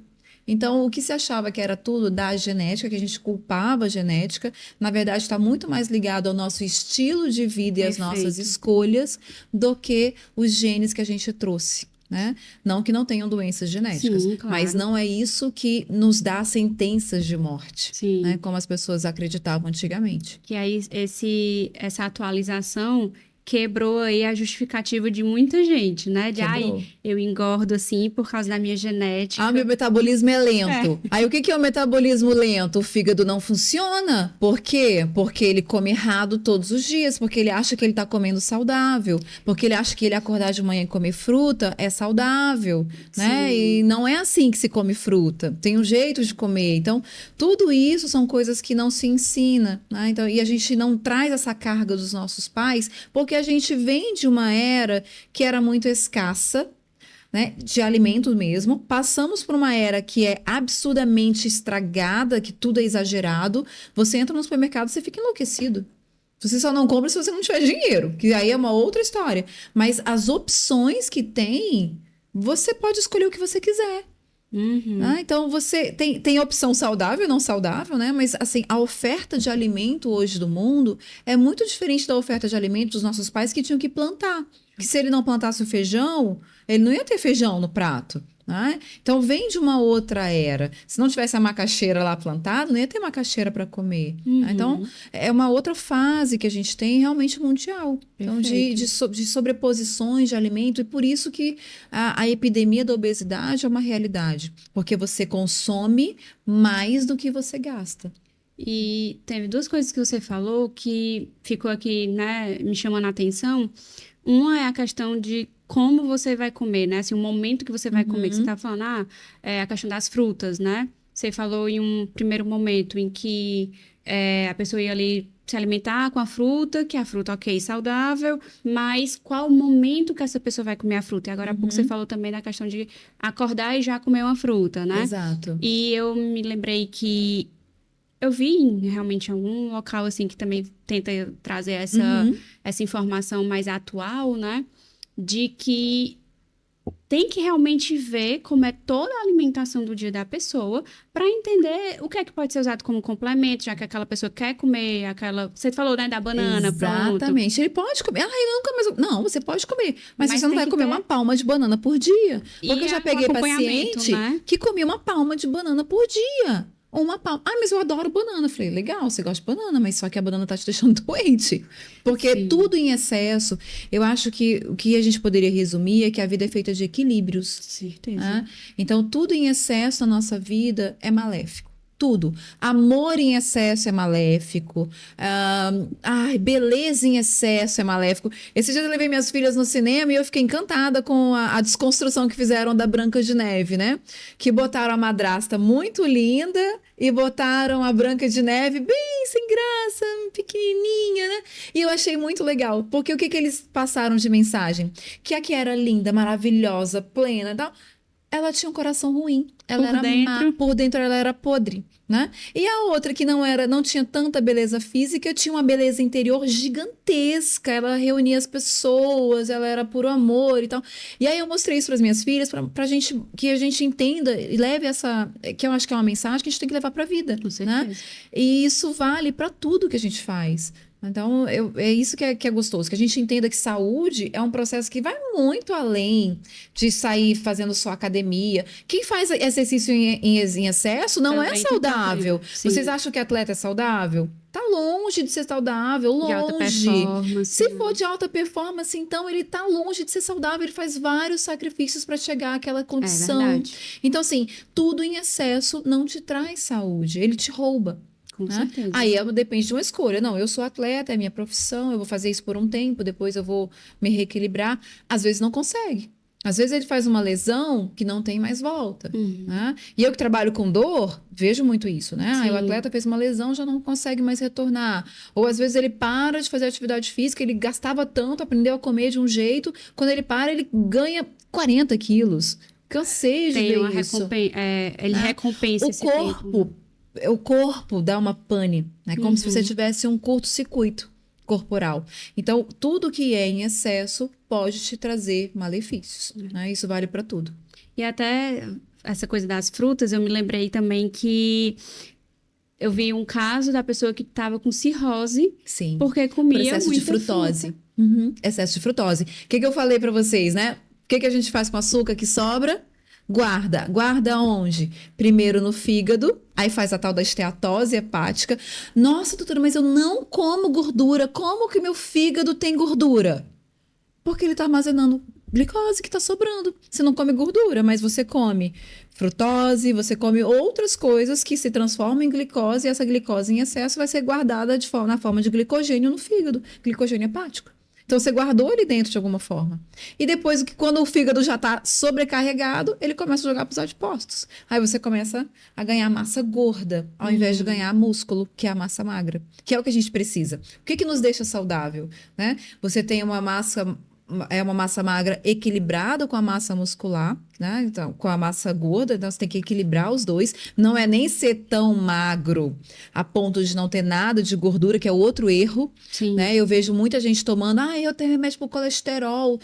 Então, o que se achava que era tudo da genética, que a gente culpava a genética, na verdade está muito mais ligado ao nosso estilo de vida e às nossas escolhas do que os genes que a gente trouxe, né? Não que não tenham doenças genéticas, Sim, claro. Mas não é isso que nos dá sentenças de morte, né? Como as pessoas acreditavam antigamente. Que aí essa atualização quebrou aí a justificativa de muita gente, né? Eu engordo assim por causa da minha genética. Meu metabolismo é lento. Aí o que é o metabolismo lento? O fígado não funciona. Por quê? Porque ele come errado todos os dias, porque ele acha que ele está comendo saudável, porque ele acha que ele acordar de manhã e comer fruta é saudável, né? E não é assim que se come fruta. Tem um jeito de comer. Então, tudo isso são coisas que não se ensina, né? Então, e a gente não traz essa carga dos nossos pais, porque a gente vem de uma era que era muito escassa, né, de alimento mesmo. Passamos por uma era que é absurdamente estragada, que tudo é exagerado. Você entra no supermercado, você fica enlouquecido. Você só não compra se você não tiver dinheiro, que aí é uma outra história. Mas as opções que tem, você pode escolher o que você quiser. Então, você tem opção saudável e não saudável, né? Mas, assim, a oferta de alimento hoje do mundo é muito diferente da oferta de alimento dos nossos pais que tinham que plantar. Que se ele não plantasse o feijão, ele não ia ter feijão no prato. né? Então vem de uma outra era. Se não tivesse a macaxeira lá plantada, não ia ter macaxeira para comer. Né? Então é uma outra fase que a gente tem realmente mundial. Então de sobreposições de alimento, e por isso que a epidemia da obesidade é uma realidade, porque você consome mais do que você gasta. E teve duas coisas que você falou que ficou aqui, né, me chamando a atenção. Uma é a questão de como você vai comer, né? Assim, o momento que você vai comer. Que você tá falando, é a questão das frutas, né? Você falou em um primeiro momento em que a pessoa ia ali se alimentar com a fruta, que a fruta, ok, saudável, mas qual o momento que essa pessoa vai comer a fruta? E agora há pouco você falou também da questão de acordar e já comer uma fruta, né? Exato. E eu me lembrei que eu vi realmente em algum local assim que também tenta trazer essa informação mais atual, né? De que tem que realmente ver como é toda a alimentação do dia da pessoa para entender o que é que pode ser usado como complemento, já que aquela pessoa quer comer aquela... Você falou, né, da banana, Exatamente. pronto. Ele pode comer. Eu nunca mais... Não, você pode comer. Mas você não tem vai que comer ter- uma palma de banana por dia. Porque E eu já é um peguei acompanhamento, paciente né? que comia uma palma de banana por dia. Ou uma palma. Mas eu adoro banana. Eu falei, legal, você gosta de banana, mas só que a banana tá te deixando doente. Porque Sim. tudo em excesso. Eu acho que o que a gente poderia resumir é que a vida é feita de equilíbrios. Certeza. Né? Então, tudo em excesso na nossa vida é maléfico. Tudo. Amor em excesso é maléfico. Beleza em excesso é maléfico. Esse dia eu levei minhas filhas no cinema e eu fiquei encantada com a desconstrução que fizeram da Branca de Neve, né? Que botaram a madrasta muito linda e botaram a Branca de Neve bem sem graça, pequenininha, né? E eu achei muito legal, porque o que eles passaram de mensagem? Que a que era linda, maravilhosa, plena e tal, ela tinha um coração ruim. Ela Por era dentro. má, por dentro ela era podre, né? E a outra que não tinha tanta beleza física, tinha uma beleza interior gigantesca. Ela reunia as pessoas, ela era puro amor e tal. E aí eu mostrei isso para as minhas filhas, para gente que a gente entenda e leve essa, que eu acho que é uma mensagem que a gente tem que levar para a vida, Com certeza. né? E isso vale para tudo que a gente faz. Então, é isso que é gostoso, que a gente entenda que saúde é um processo que vai muito além de sair fazendo só academia. Quem faz exercício em excesso não é Também tem saudável. problema. Sim. Vocês acham que atleta é saudável? Tá longe de ser saudável, De alta longe. performance. Se for de alta performance, então ele tá longe de ser saudável, ele faz vários sacrifícios para chegar àquela condição. verdade. Então, assim, tudo em excesso não te traz saúde, ele te rouba. Com Né? certeza. Aí depende de uma escolha. Não, eu sou atleta, é minha profissão, eu vou fazer isso por um tempo, depois eu vou me reequilibrar. Às vezes não consegue. Às vezes ele faz uma lesão que não tem mais volta. Né? E eu que trabalho com dor, vejo muito isso, né? Aí o atleta fez uma lesão, já não consegue mais retornar. Ou às vezes ele para de fazer atividade física, ele gastava tanto, aprendeu a comer de um jeito, quando ele para, ele ganha 40 quilos. Cansei de Tem ver uma isso. ele recompensa esse tempo. O corpo dá uma pane, né? Como se você tivesse um curto-circuito corporal. Então, tudo que é em excesso pode te trazer malefícios, né? Isso vale para tudo. E até essa coisa das frutas, eu me lembrei também que eu vi um caso da pessoa que estava com cirrose. Sim. Porque comia Processo de muita frutose. fruta. Excesso de frutose. O que eu falei para vocês, né? O que a gente faz com açúcar que sobra? Guarda. Guarda onde? Primeiro no fígado, aí faz a tal da esteatose hepática. Nossa, doutora, mas eu não como gordura. Como que meu fígado tem gordura? Porque ele está armazenando glicose que está sobrando. Você não come gordura, mas você come frutose, você come outras coisas que se transformam em glicose, e essa glicose em excesso vai ser guardada na forma de glicogênio no fígado, glicogênio hepático. Então, você guardou ele dentro de alguma forma. E depois, quando o fígado já está sobrecarregado, ele começa a jogar para os adipócitos. Aí você começa a ganhar massa gorda, ao invés de ganhar músculo, que é a massa magra, que é o que a gente precisa. O que nos deixa saudável? Né? Você tem uma massa magra equilibrada com a massa muscular, né? Então, com a massa gorda, então você tem que equilibrar os dois. Não é nem ser tão magro a ponto de não ter nada de gordura, que é outro erro. Sim. Né? Eu vejo muita gente tomando, eu tenho remédio para o colesterol,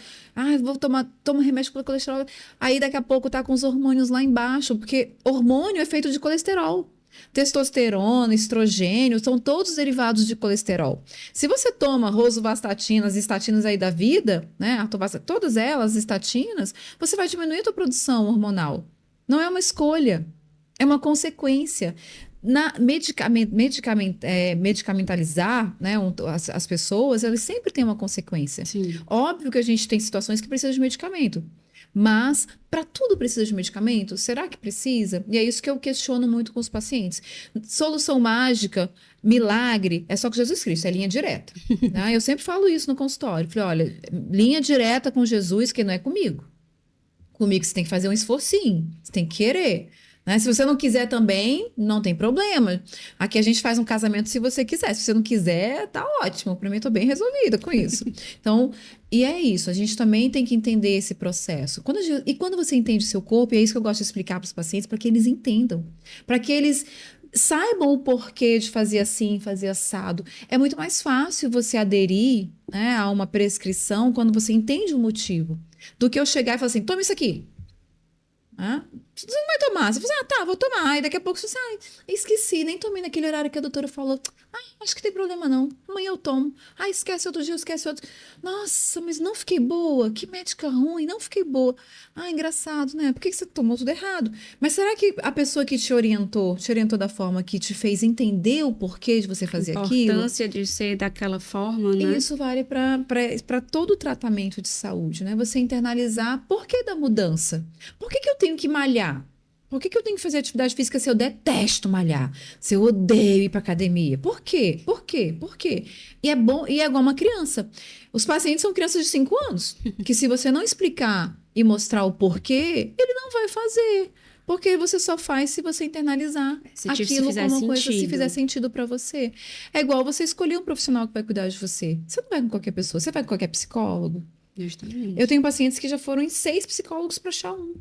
tomo remédio para o colesterol. Aí daqui a pouco tá com os hormônios lá embaixo, porque hormônio é feito de colesterol. Testosterona, estrogênio, são todos derivados de colesterol. Se você toma rosuvastatina, estatinas aí da vida, né, todas elas estatinas, você vai diminuir a tua produção hormonal. Não é uma escolha, é uma consequência. Medicamentalizar, né, as pessoas, elas sempre têm uma consequência. Sim. Óbvio que a gente tem situações que precisam de medicamento, mas para tudo precisa de medicamento? Será que precisa? E é isso que eu questiono muito com os pacientes. Solução mágica, milagre, é só com Jesus Cristo, é linha direta. Né? Eu sempre falo isso no consultório. Falei, olha, linha direta com Jesus, que não é comigo. Comigo você tem que fazer um esforcinho, você tem que querer. Né? Se você não quiser também, não tem problema. Aqui a gente faz um casamento se você quiser. Se você não quiser, tá ótimo. Para mim, eu tô bem resolvida com isso. Então, e é isso. A gente também tem que entender esse processo. E quando você entende o seu corpo, e é isso que eu gosto de explicar para os pacientes, para que eles entendam. Para que eles saibam o porquê de fazer assim, fazer assado. É muito mais fácil você aderir, né, a uma prescrição quando você entende o motivo. Do que eu chegar e falar assim, toma isso aqui. Você não vai tomar. Você fala, tá, vou tomar. E daqui a pouco você fala, esqueci, nem tomei naquele horário que a doutora falou. Acho que tem problema não. Amanhã eu tomo. Esquece outro dia, esquece outro. Nossa, mas não fiquei boa. Que médica ruim, não fiquei boa. Engraçado, né? Por que você tomou tudo errado? Mas será que a pessoa que te orientou da forma que te fez entender o porquê de você fazer aquilo? A importância de ser daquela forma, né? Isso vale para todo o tratamento de saúde, né? Você internalizar por que da mudança. Por que eu tenho que malhar? Por que eu tenho que fazer atividade física se eu detesto malhar? Se eu odeio ir para academia? Por quê? Por quê? Por quê? E é bom, e é igual uma criança. Os pacientes são crianças de 5 anos, que se você não explicar e mostrar o porquê, ele não vai fazer. Porque você só faz se você internalizar aquilo como uma coisa, se fizer sentido para você. É igual você escolher um profissional que vai cuidar de você. Você não vai com qualquer pessoa, você vai com qualquer psicólogo. Justamente. Eu tenho pacientes que já foram em 6 psicólogos para achar um.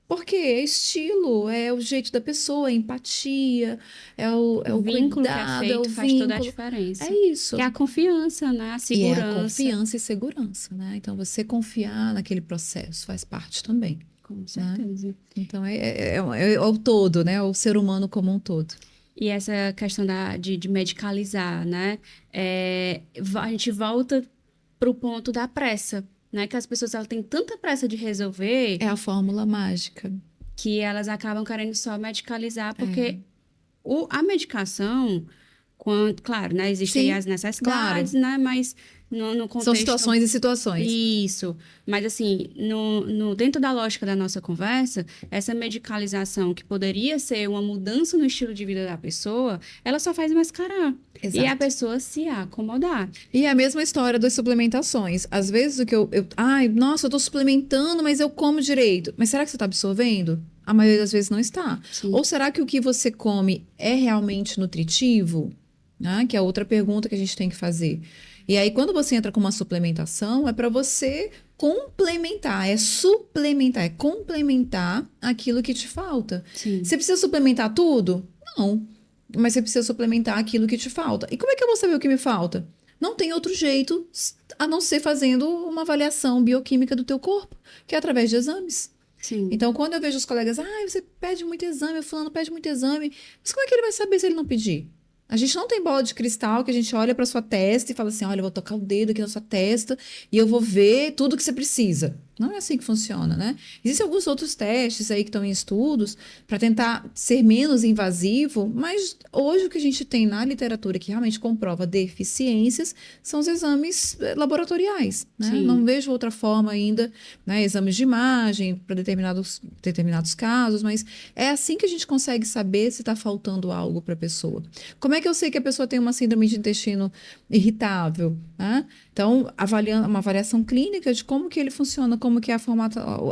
Porque é estilo, é o jeito da pessoa, é empatia, é o vínculo cuidado, que é feito, faz toda a diferença. É isso. É a confiança, né? A segurança. E é a confiança e segurança, né? Então, você confiar naquele processo faz parte também. Com certeza. Né? Então, é o todo, né? O ser humano como um todo. E essa questão de medicalizar, né? A gente volta para o ponto da pressa. Né, que as pessoas elas têm tanta pressa de resolver... É a fórmula mágica. Que elas acabam querendo só medicalizar, porque a medicação, claro, né, existem as necessidades, claro, né, mas no contexto... São situações e situações. Isso. Mas, assim, dentro da lógica da nossa conversa, essa medicalização, que poderia ser uma mudança no estilo de vida da pessoa, ela só faz mascarar. Exato. E a pessoa se acomodar. E é a mesma história das suplementações. Às vezes o que nossa, eu tô suplementando, mas eu como direito. Mas será que você tá absorvendo? A maioria das vezes não está. Sim. Ou será que o que você come é realmente nutritivo? Que é outra pergunta que a gente tem que fazer. E aí, quando você entra com uma suplementação, é para você complementar, suplementar, é complementar aquilo que te falta. Sim. Você precisa suplementar tudo? Não. Mas você precisa suplementar aquilo que te falta. E como é que eu vou saber o que me falta? Não tem outro jeito a não ser fazendo uma avaliação bioquímica do teu corpo, que é através de exames. Sim. Então, quando eu vejo os colegas, você pede muito exame, o fulano pede muito exame, mas como é que ele vai saber se ele não pedir? A gente não tem bola de cristal que a gente olha para sua testa e fala assim, olha, eu vou tocar o dedo aqui na sua testa e eu vou ver tudo que você precisa. Não é assim que funciona, né? Existem alguns outros testes aí que estão em estudos para tentar ser menos invasivo, mas hoje o que a gente tem na literatura que realmente comprova deficiências são os exames laboratoriais, né? Não vejo outra forma ainda, né? Exames de imagem para determinados casos, mas é assim que a gente consegue saber se está faltando algo para a pessoa. Como é que eu sei que a pessoa tem uma síndrome de intestino irritável, né? Então, uma avaliação clínica de como que ele funciona, como que é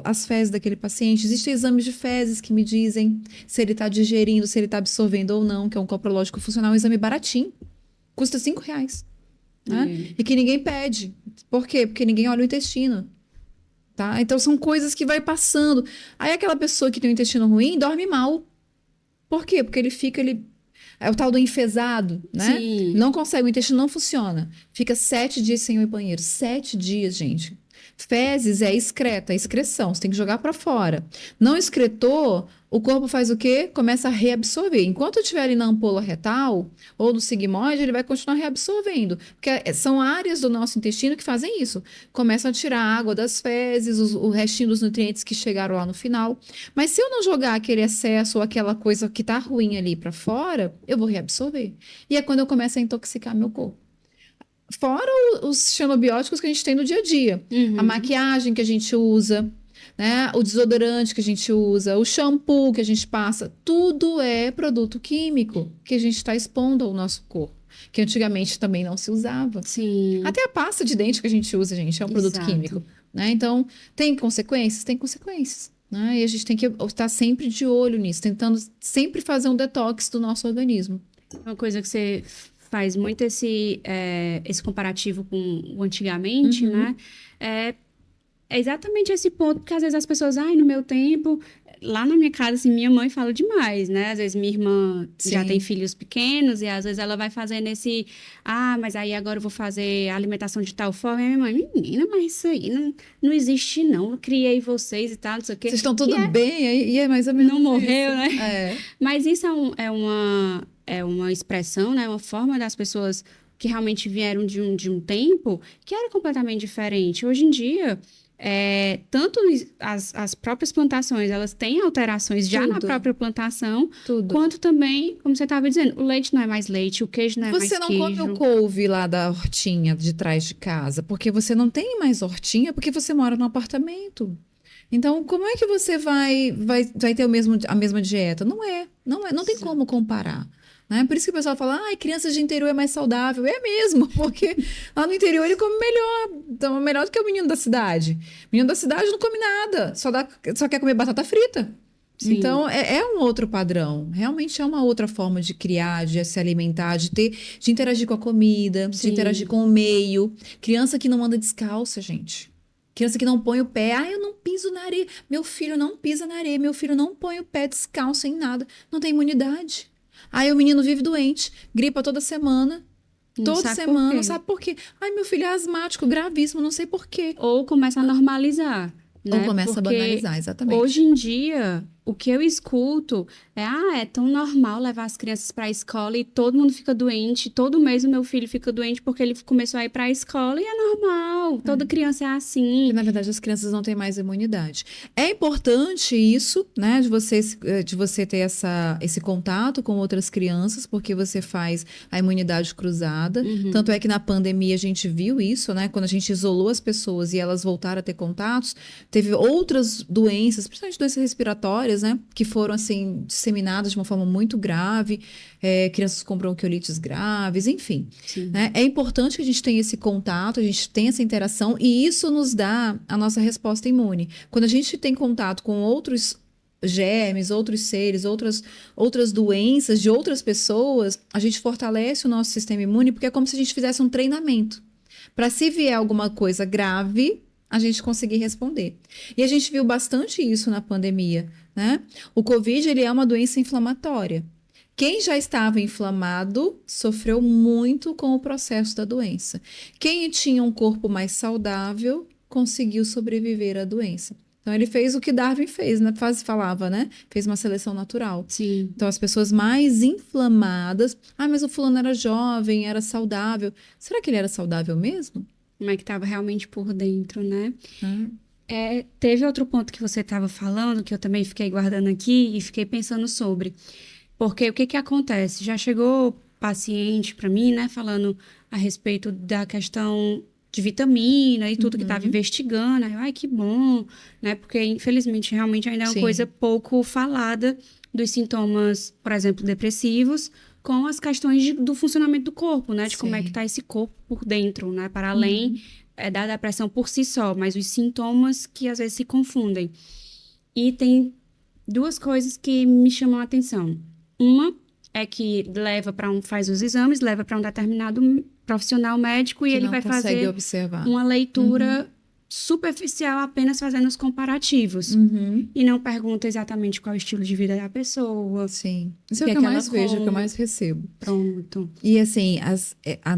as fezes daquele paciente. Existem exames de fezes que me dizem se ele está digerindo, se ele está absorvendo ou não, que é um coprológico funcional, um exame baratinho. Custa R$5, né? E que ninguém pede. Por quê? Porque ninguém olha o intestino. Tá? Então, são coisas que vai passando. Aí, aquela pessoa que tem o intestino ruim dorme mal. Por quê? Porque é o tal do enfesado, né? Sim. Não consegue, o intestino não funciona. Fica 7 dias sem ir ao banheiro. 7 dias, gente. Fezes é excreta, é excreção, você tem que jogar para fora. Não excretou, o corpo faz o quê? Começa a reabsorver. Enquanto estiver ali na ampola retal ou no sigmoide, ele vai continuar reabsorvendo. Porque são áreas do nosso intestino que fazem isso. Começam a tirar a água das fezes, o restinho dos nutrientes que chegaram lá no final. Mas se eu não jogar aquele excesso ou aquela coisa que tá ruim ali para fora, eu vou reabsorver. E é quando eu começo a intoxicar meu corpo. Fora os xenobióticos que a gente tem no dia a dia. A maquiagem que a gente usa, né? O desodorante que a gente usa, o shampoo que a gente passa, tudo é produto químico que a gente está expondo ao nosso corpo, que antigamente também não se usava. Sim. Até a pasta de dente que a gente usa, gente, é um produto Exato. químico, né? Então, tem consequências? Tem consequências, né? E a gente tem que estar sempre de olho nisso, tentando sempre fazer um detox do nosso organismo. Uma coisa que você faz muito esse comparativo com o antigamente, né? É exatamente esse ponto, porque às vezes as pessoas, no meu tempo, lá na minha casa, assim, minha mãe fala demais, né? Às vezes minha irmã já Sim. tem filhos pequenos e às vezes ela vai fazendo esse, mas aí agora eu vou fazer a alimentação de tal forma. E a minha mãe, menina, mas isso aí não existe não, eu criei vocês e tal, não sei o quê. Vocês estão tudo bem? E é mais ou menos Não morreu, isso. né? Mas isso é uma expressão, né? Uma forma das pessoas que realmente vieram de um tempo que era completamente diferente. Hoje em dia, tanto as próprias plantações, elas têm alterações já na Tudo. própria plantação, Tudo. quanto também, como você estava dizendo, o leite não é mais leite, o queijo não é mais Você não queijo. come o couve lá da hortinha de trás de casa, porque você não tem mais hortinha, porque você mora num apartamento. Então, como é que você vai ter a mesma dieta? Não tem como comparar. Né? Por isso que o pessoal fala, crianças de interior é mais saudável. É mesmo, porque lá no interior ele come melhor. Então, é melhor do que o menino da cidade. O menino da cidade não come nada, só quer comer batata frita. Sim. Então, é um outro padrão. Realmente é uma outra forma de criar, de se alimentar, de interagir com a comida, de Sim. interagir com o meio. Criança que não anda descalça, gente. Criança que não põe o pé. Eu não piso na areia. Meu filho não pisa na areia. Meu filho não põe o pé descalço em nada. Não tem imunidade. O menino vive doente. Gripa toda semana. Toda semana. Não sabe por quê. Meu filho é asmático, gravíssimo. Não sei por quê. Ou começa a normalizar. Né? Ou começa a banalizar, exatamente. Hoje em dia, o que eu escuto é tão normal levar as crianças para a escola e todo mundo fica doente. Todo mês o meu filho fica doente porque ele começou a ir para a escola e é normal. Toda criança é assim. Porque, na verdade, as crianças não têm mais imunidade. É importante isso, né? De você ter esse contato com outras crianças, porque você faz a imunidade cruzada. Tanto é que na pandemia a gente viu isso, né? Quando a gente isolou as pessoas e elas voltaram a ter contatos, teve outras doenças, principalmente doenças respiratórias, né? Que foram, assim, disseminadas de uma forma muito grave. Crianças com bronquiolites graves, enfim. Né? É importante que a gente tenha esse contato, a gente tenha essa interação e isso nos dá a nossa resposta imune. Quando a gente tem contato com outros germes, outros seres, outras doenças de outras pessoas, a gente fortalece o nosso sistema imune porque é como se a gente fizesse um treinamento. Para se vier alguma coisa grave, a gente conseguir responder. E a gente viu bastante isso na pandemia, né? O Covid, ele é uma doença inflamatória. Quem já estava inflamado sofreu muito com o processo da doença. Quem tinha um corpo mais saudável conseguiu sobreviver à doença. Então, ele fez o que Darwin fez, né? Falava, né? Fez uma seleção natural. Sim. Então, as pessoas mais inflamadas... mas o fulano era jovem, era saudável. Será que ele era saudável mesmo? Como é que estava realmente por dentro, né? Teve outro ponto que você estava falando, que eu também fiquei guardando aqui e fiquei pensando sobre. Porque o que acontece? Já chegou paciente para mim, né? Falando a respeito da questão de vitamina e tudo que estava investigando. Aí, que bom, né? Porque, infelizmente, realmente ainda é uma coisa pouco falada dos sintomas, por exemplo, depressivos, com as questões do funcionamento do corpo, né? De como é que está esse corpo por dentro, né? Para além da depressão por si só, mas os sintomas que às vezes se confundem. E tem duas coisas que me chamam a atenção. Uma é que faz os exames, leva para um determinado profissional médico e ele vai fazer observar uma leitura superficial, apenas fazendo os comparativos. Uhum. E não pergunta exatamente qual é o estilo de vida da pessoa. Sim. Isso é que o que eu ela mais vejo, é o que eu come. mais recebo. Pronto. E assim,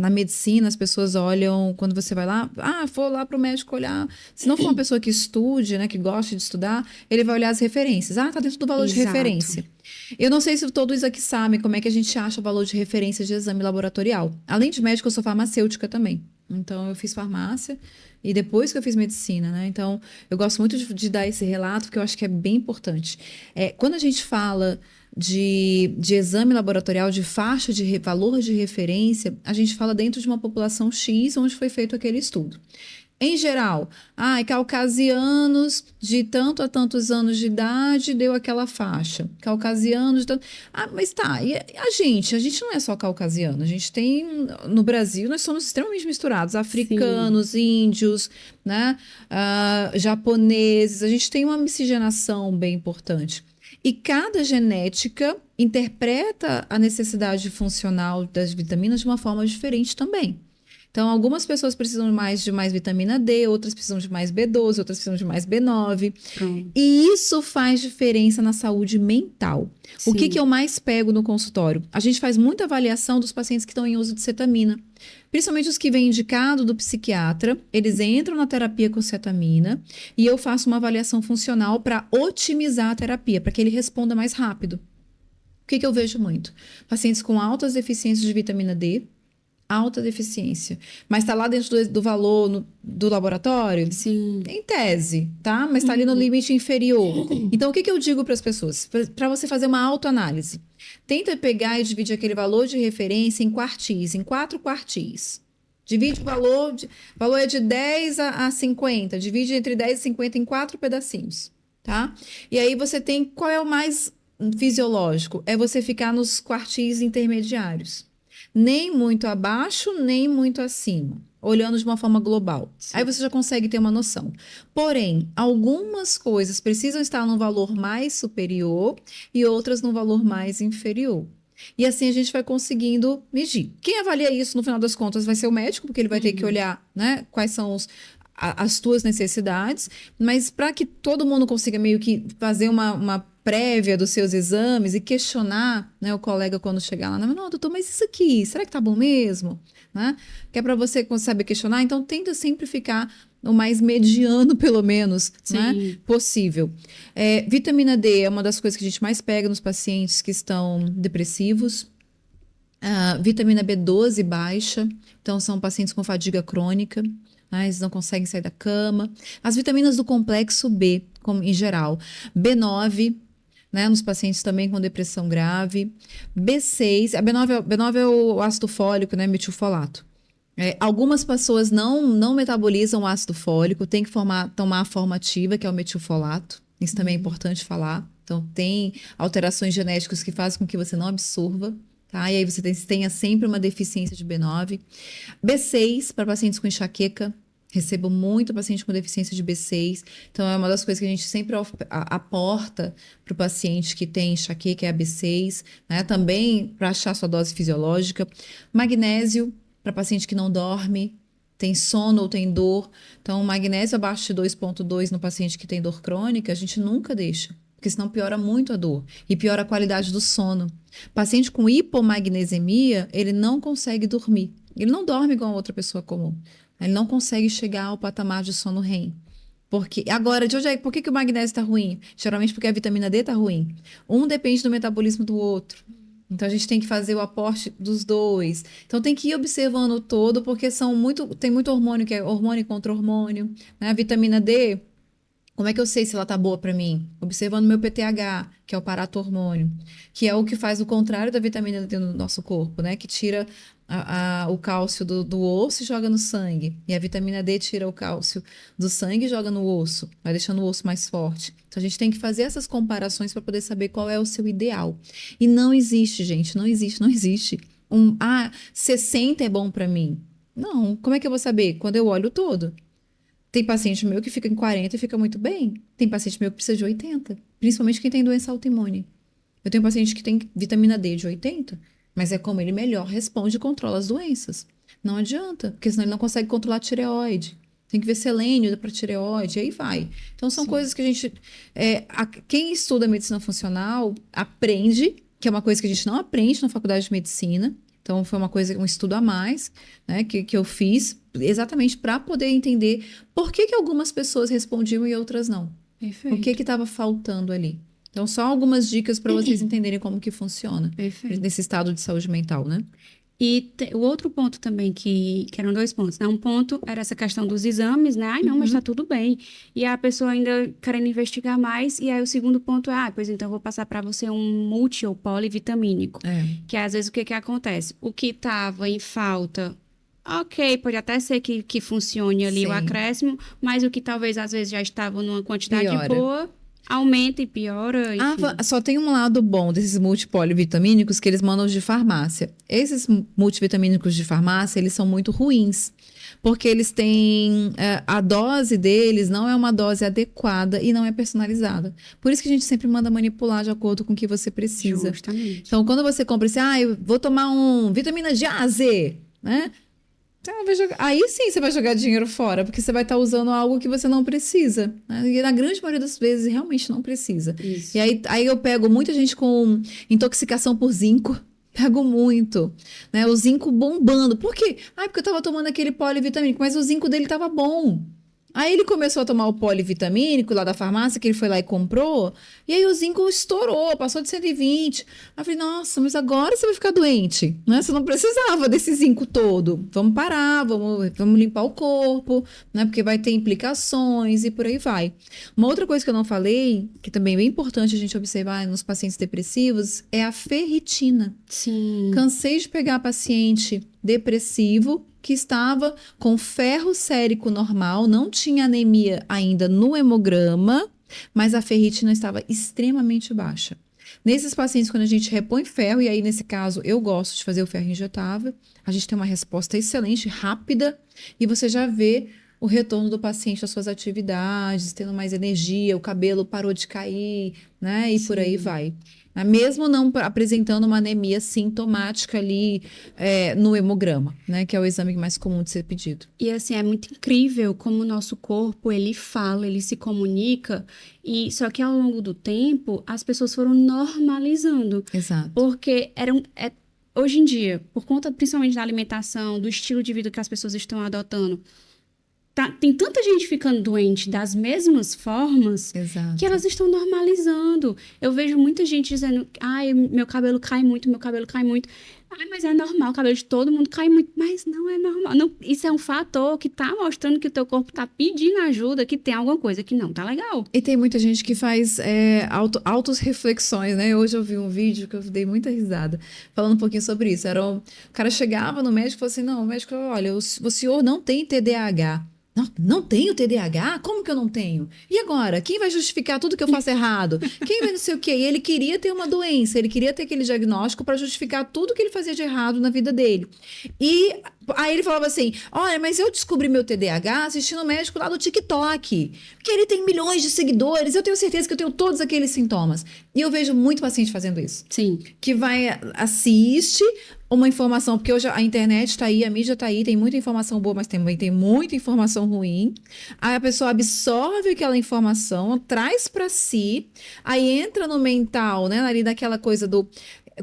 na medicina, as pessoas olham, quando você vai lá, vou lá pro médico olhar. Se não for uma pessoa que estude, né, que goste de estudar, ele vai olhar as referências. Tá dentro do valor de Exato. referência. Eu não sei se todos aqui sabem como é que a gente acha o valor de referência de exame laboratorial. Além de médico, eu sou farmacêutica também. Então, eu fiz farmácia e depois que eu fiz medicina, né? Então, eu gosto muito de dar esse relato, porque eu acho que é bem importante. Quando a gente fala de exame laboratorial, de faixa de valor de referência, a gente fala dentro de uma população X, onde foi feito aquele estudo. Em geral, caucasianos de tanto a tantos anos de idade deu aquela faixa. Caucasianos de tanto... mas tá, e a gente? A gente não é só caucasiano. A gente tem, no Brasil, nós somos extremamente misturados. Africanos, índios, né? Japoneses. A gente tem uma miscigenação bem importante. E cada genética interpreta a necessidade funcional das vitaminas de uma forma diferente também. Então, algumas pessoas precisam de mais vitamina D, outras precisam de mais B12, outras precisam de mais B9. E isso faz diferença na saúde mental. Sim. O que eu mais pego no consultório? A gente faz muita avaliação dos pacientes que estão em uso de cetamina. Principalmente os que vêm indicado do psiquiatra, eles entram na terapia com cetamina e eu faço uma avaliação funcional para otimizar a terapia, para que ele responda mais rápido. O que eu vejo muito? Pacientes com altas deficiências de vitamina D, alta deficiência, mas está lá dentro do valor do laboratório? Sim. Em tese, tá? Mas está ali no limite inferior. Então, o que eu digo para as pessoas? Para você fazer uma autoanálise. Tenta pegar e dividir aquele valor de referência em quartis, em 4 quartis. Divide o valor, valor é de 10 a 50, divide entre 10 e 50 em 4 pedacinhos, tá? E aí você tem, qual é o mais fisiológico? É você ficar nos quartis intermediários. Nem muito abaixo, nem muito acima, olhando de uma forma global. Sim. Aí você já consegue ter uma noção. Porém, algumas coisas precisam estar num valor mais superior e outras num valor mais inferior. E assim a gente vai conseguindo medir. Quem avalia isso, no final das contas, vai ser o médico, porque ele vai ter que olhar, né, quais são as tuas necessidades, mas para que todo mundo consiga meio que fazer uma prévia dos seus exames e questionar, né, o colega quando chegar lá, não, doutor, mas isso aqui, será que tá bom mesmo? Né? Que é para você saber questionar, então tenta sempre ficar o mais mediano, pelo menos, né, possível. Vitamina D é uma das coisas que a gente mais pega nos pacientes que estão depressivos. Vitamina B12 baixa, então são pacientes com fadiga crônica, eles não conseguem sair da cama. As vitaminas do complexo B, como em geral. B9, né, nos pacientes também com depressão grave. B6, a B9 é o ácido fólico, né, metilfolato. Algumas pessoas não metabolizam o ácido fólico, tem que tomar a forma ativa, que é o metilfolato. Isso também é importante falar. Então, tem alterações genéticas que fazem com que você não absorva. Tá? E aí você tenha sempre uma deficiência de B9. B6, para pacientes com enxaqueca. Recebo muito paciente com deficiência de B6. Então, é uma das coisas que a gente sempre aporta para o paciente que tem enxaqueca, é a B6. Né? Também para achar sua dose fisiológica. Magnésio, para paciente que não dorme, tem sono ou tem dor. Então, magnésio abaixo de 2,2 no paciente que tem dor crônica, a gente nunca deixa. Porque senão piora muito a dor e piora a qualidade do sono. Paciente com hipomagnesemia, ele não consegue dormir. Ele não dorme igual a outra pessoa comum. Ele não consegue chegar ao patamar de sono REM. Agora, por que o magnésio está ruim? Geralmente porque a vitamina D está ruim. Um depende do metabolismo do outro. Então, a gente tem que fazer o aporte dos dois. Então, tem que ir observando o todo, porque tem muito hormônio, que é hormônio contra hormônio. Né? A vitamina D, como é que eu sei se ela tá boa para mim? Observando meu PTH, que é o paratormônio, que é o que faz o contrário da vitamina D no nosso corpo, né? Que tira o cálcio do osso e joga no sangue. E a vitamina D tira o cálcio do sangue e joga no osso, vai deixando o osso mais forte. Então, a gente tem que fazer essas comparações para poder saber qual é o seu ideal. E não existe, gente, não existe. 60 é bom para mim. Não, como é que eu vou saber? Quando eu olho todo. Tem paciente meu que fica em 40 e fica muito bem. Tem paciente meu que precisa de 80, principalmente quem tem doença autoimune. Eu tenho paciente que tem vitamina D de 80, mas é como ele melhor responde e controla as doenças. Não adianta, porque senão ele não consegue controlar a tireoide. Tem que ver selênio para tireoide, aí vai. Então, são coisas que a gente... quem estuda medicina funcional aprende, que é uma coisa que a gente não aprende na faculdade de medicina. Então, foi um estudo a mais, né, que eu fiz exatamente para poder entender por que algumas pessoas respondiam e outras não. Perfeito. O que estava faltando ali. Então, só algumas dicas para vocês entenderem como que funciona nesse estado de saúde mental, né? E o outro ponto também, que eram 2 pontos, né? Um ponto era essa questão dos exames, né? Ai, não, mas tá tudo bem. E a pessoa ainda querendo investigar mais. E aí o segundo ponto é, pois então eu vou passar para você um multi ou polivitamínico. Que às vezes o que acontece? O que estava em falta, ok, pode até ser que funcione ali o acréscimo, mas o que talvez às vezes já estava numa quantidade boa, aumenta e piora, enfim. Só tem um lado bom desses multipolivitamínicos que eles mandam de farmácia. Esses multivitamínicos de farmácia, eles são muito ruins. Porque eles têm... a dose deles não é uma dose adequada e não é personalizada. Por isso que a gente sempre manda manipular de acordo com o que você precisa. Justamente. Então, quando você compra esse... eu vou tomar vitamina de A a Z, né? Aí sim você vai jogar dinheiro fora, porque você vai estar usando algo que você não precisa, né? E na grande maioria das vezes realmente não precisa. Isso. E aí eu pego muita gente com intoxicação por zinco. Pego muito, né? O zinco bombando. Por quê? Porque eu tava tomando aquele polivitamínico, mas o zinco dele tava bom. Aí ele começou a tomar o polivitamínico lá da farmácia, que ele foi lá e comprou, e aí o zinco estourou, passou de 120. Aí eu falei, nossa, mas agora você vai ficar doente, né? Você não precisava desse zinco todo. Vamos parar, vamos limpar o corpo, né? Porque vai ter implicações e por aí vai. Uma outra coisa que eu não falei, que também é bem importante a gente observar nos pacientes depressivos, é a ferritina. Sim. Cansei de pegar paciente depressivo que estava com ferro sérico normal, não tinha anemia ainda no hemograma, mas a ferritina estava extremamente baixa. Nesses pacientes, quando a gente repõe ferro, e aí nesse caso eu gosto de fazer o ferro injetável, a gente tem uma resposta excelente, rápida, e você já vê o retorno do paciente às suas atividades, tendo mais energia, o cabelo parou de cair, né? E por aí vai. Mesmo não apresentando uma anemia sintomática ali no hemograma, né? Que é o exame mais comum de ser pedido. E assim, é muito incrível como o nosso corpo, ele fala, ele se comunica, e só que ao longo do tempo, as pessoas foram normalizando. Exato. Porque hoje em dia, por conta principalmente da alimentação, do estilo de vida que as pessoas estão adotando, tem tanta gente ficando doente das mesmas formas. Exato. Que elas estão normalizando. Eu vejo muita gente dizendo, meu cabelo cai muito. Mas é normal, o cabelo de todo mundo cai muito. Mas não é normal. Não, isso é um fator que tá mostrando que o teu corpo tá pedindo ajuda, que tem alguma coisa que não tá legal. E tem muita gente que faz auto-reflexões, né? Hoje eu vi um vídeo que eu dei muita risada, falando um pouquinho sobre isso. O cara chegava no médico e falou assim, não, o médico falou, olha, o senhor não tem TDAH. Não tenho TDAH? Como que eu não tenho? E agora? Quem vai justificar tudo que eu faço errado? Quem vai não sei o quê? E ele queria ter uma doença, ele queria ter aquele diagnóstico para justificar tudo que ele fazia de errado na vida dele. E aí ele falava assim, olha, mas eu descobri meu TDAH assistindo o médico lá do TikTok, que ele tem milhões de seguidores, eu tenho certeza que eu tenho todos aqueles sintomas. E eu vejo muito paciente fazendo isso. Sim. Que assiste uma informação, porque hoje a internet está aí, a mídia está aí, tem muita informação boa, mas também tem muita informação ruim. Aí a pessoa absorve aquela informação, traz para si, aí entra no mental, né, ali daquela coisa do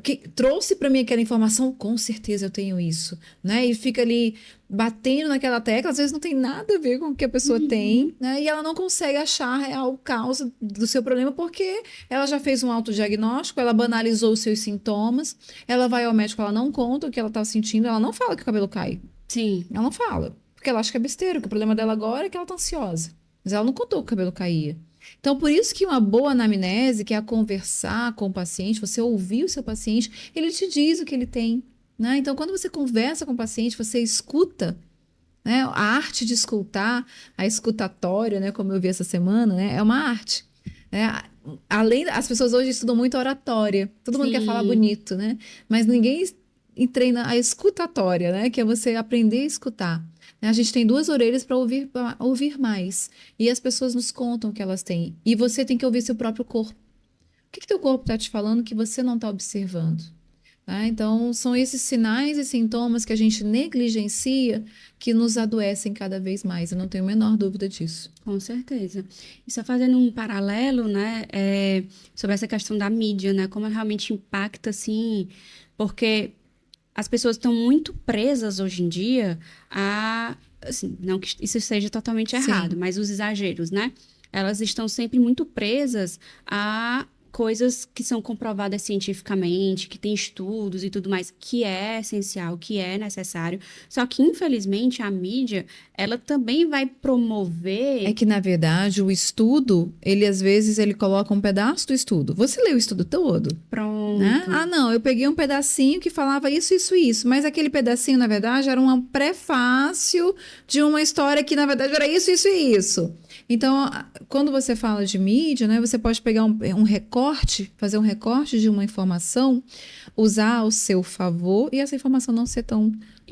que trouxe para mim aquela informação, com certeza eu tenho isso, né? E fica ali batendo naquela tecla, às vezes não tem nada a ver com o que a pessoa tem, né? E ela não consegue achar a real causa do seu problema porque ela já fez um autodiagnóstico, ela banalizou os seus sintomas, ela vai ao médico, ela não conta o que ela tá sentindo, ela não fala que o cabelo cai. Sim. Ela não fala, porque ela acha que é besteira, que o problema dela agora é que ela tá ansiosa. Mas ela não contou que o cabelo caía. Então, por isso que uma boa anamnese, que é conversar com o paciente, você ouvir o seu paciente, ele te diz o que ele tem, né? Então, quando você conversa com o paciente, você escuta, né? A arte de escutar, a escutatória, né? Como eu vi essa semana, né? É uma arte, né? As pessoas hoje estudam muito oratória. Todo mundo quer falar bonito, né? Mas ninguém treina a escutatória, né? Que é você aprender a escutar. A gente tem 2 orelhas para ouvir mais. E as pessoas nos contam o que elas têm. E você tem que ouvir seu próprio corpo. O que teu corpo está te falando que você não está observando? tá? Então, são esses sinais e sintomas que a gente negligencia que nos adoecem cada vez mais. Eu não tenho a menor dúvida disso. Com certeza. E só fazendo um paralelo, né, sobre essa questão da mídia, né, como ela realmente impacta, assim, porque as pessoas estão muito presas hoje em dia a, assim, não que isso seja totalmente errado, Sim, mas os exageros, né? Elas estão sempre muito presas a coisas que são comprovadas cientificamente, que tem estudos e tudo mais, que é essencial, que é necessário. Só que, infelizmente, a mídia, ela também vai é promover. que, na verdade, o estudo, ele às vezes ele coloca um pedaço do estudo. Você lê o estudo todo? Né? Pronto. Ah, não, eu peguei um pedacinho que falava isso, isso, isso, mas aquele pedacinho, na verdade, era um prefácio de uma história que, na verdade, era isso, isso e isso. Então, quando você fala de mídia, né, você pode pegar um recorte, fazer um recorte de uma informação, usar ao seu favor e essa informação não ser tão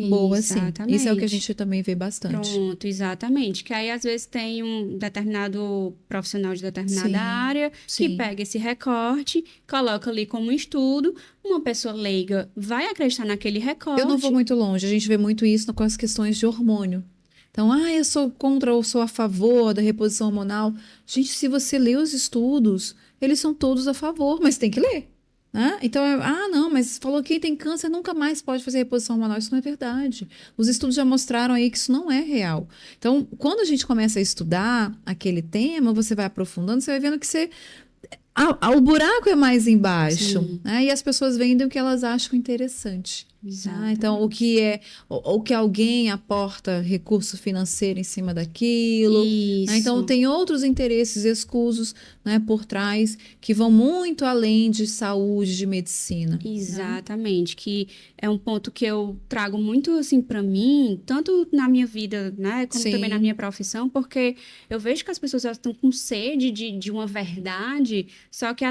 boa assim. Isso é o que a Exatamente. gente também vê bastante. Pronto, exatamente. Que aí, às vezes, tem um determinado profissional de determinada Sim, área que sim. pega esse recorte, coloca ali como estudo. Uma pessoa leiga vai acreditar naquele Eu não vou recorte. muito longe, a gente vê muito isso com as questões de hormônio. Então, eu sou contra ou sou a favor da reposição hormonal. Gente, se você lê os estudos, eles são todos a favor, mas tem que ler. Né? Então, não, mas falou que quem tem câncer nunca mais pode fazer reposição hormonal. Isso não é verdade. Os estudos já mostraram aí que isso não é real. Então, quando a gente começa a estudar aquele tema, você vai aprofundando, você vai vendo que o buraco é mais embaixo, Sim, né? E as pessoas vendem o que elas acham interessante. Então, exatamente. o que alguém aporta recurso financeiro em cima daquilo, né? Então, Isso. tem outros interesses escusos, né, por trás que vão muito além de saúde, de medicina, né? Exatamente, que é um ponto que eu trago muito assim para mim, tanto na minha vida, né, como também na minha Sim, profissão, porque eu vejo que as pessoas elas estão com sede de uma verdade, só que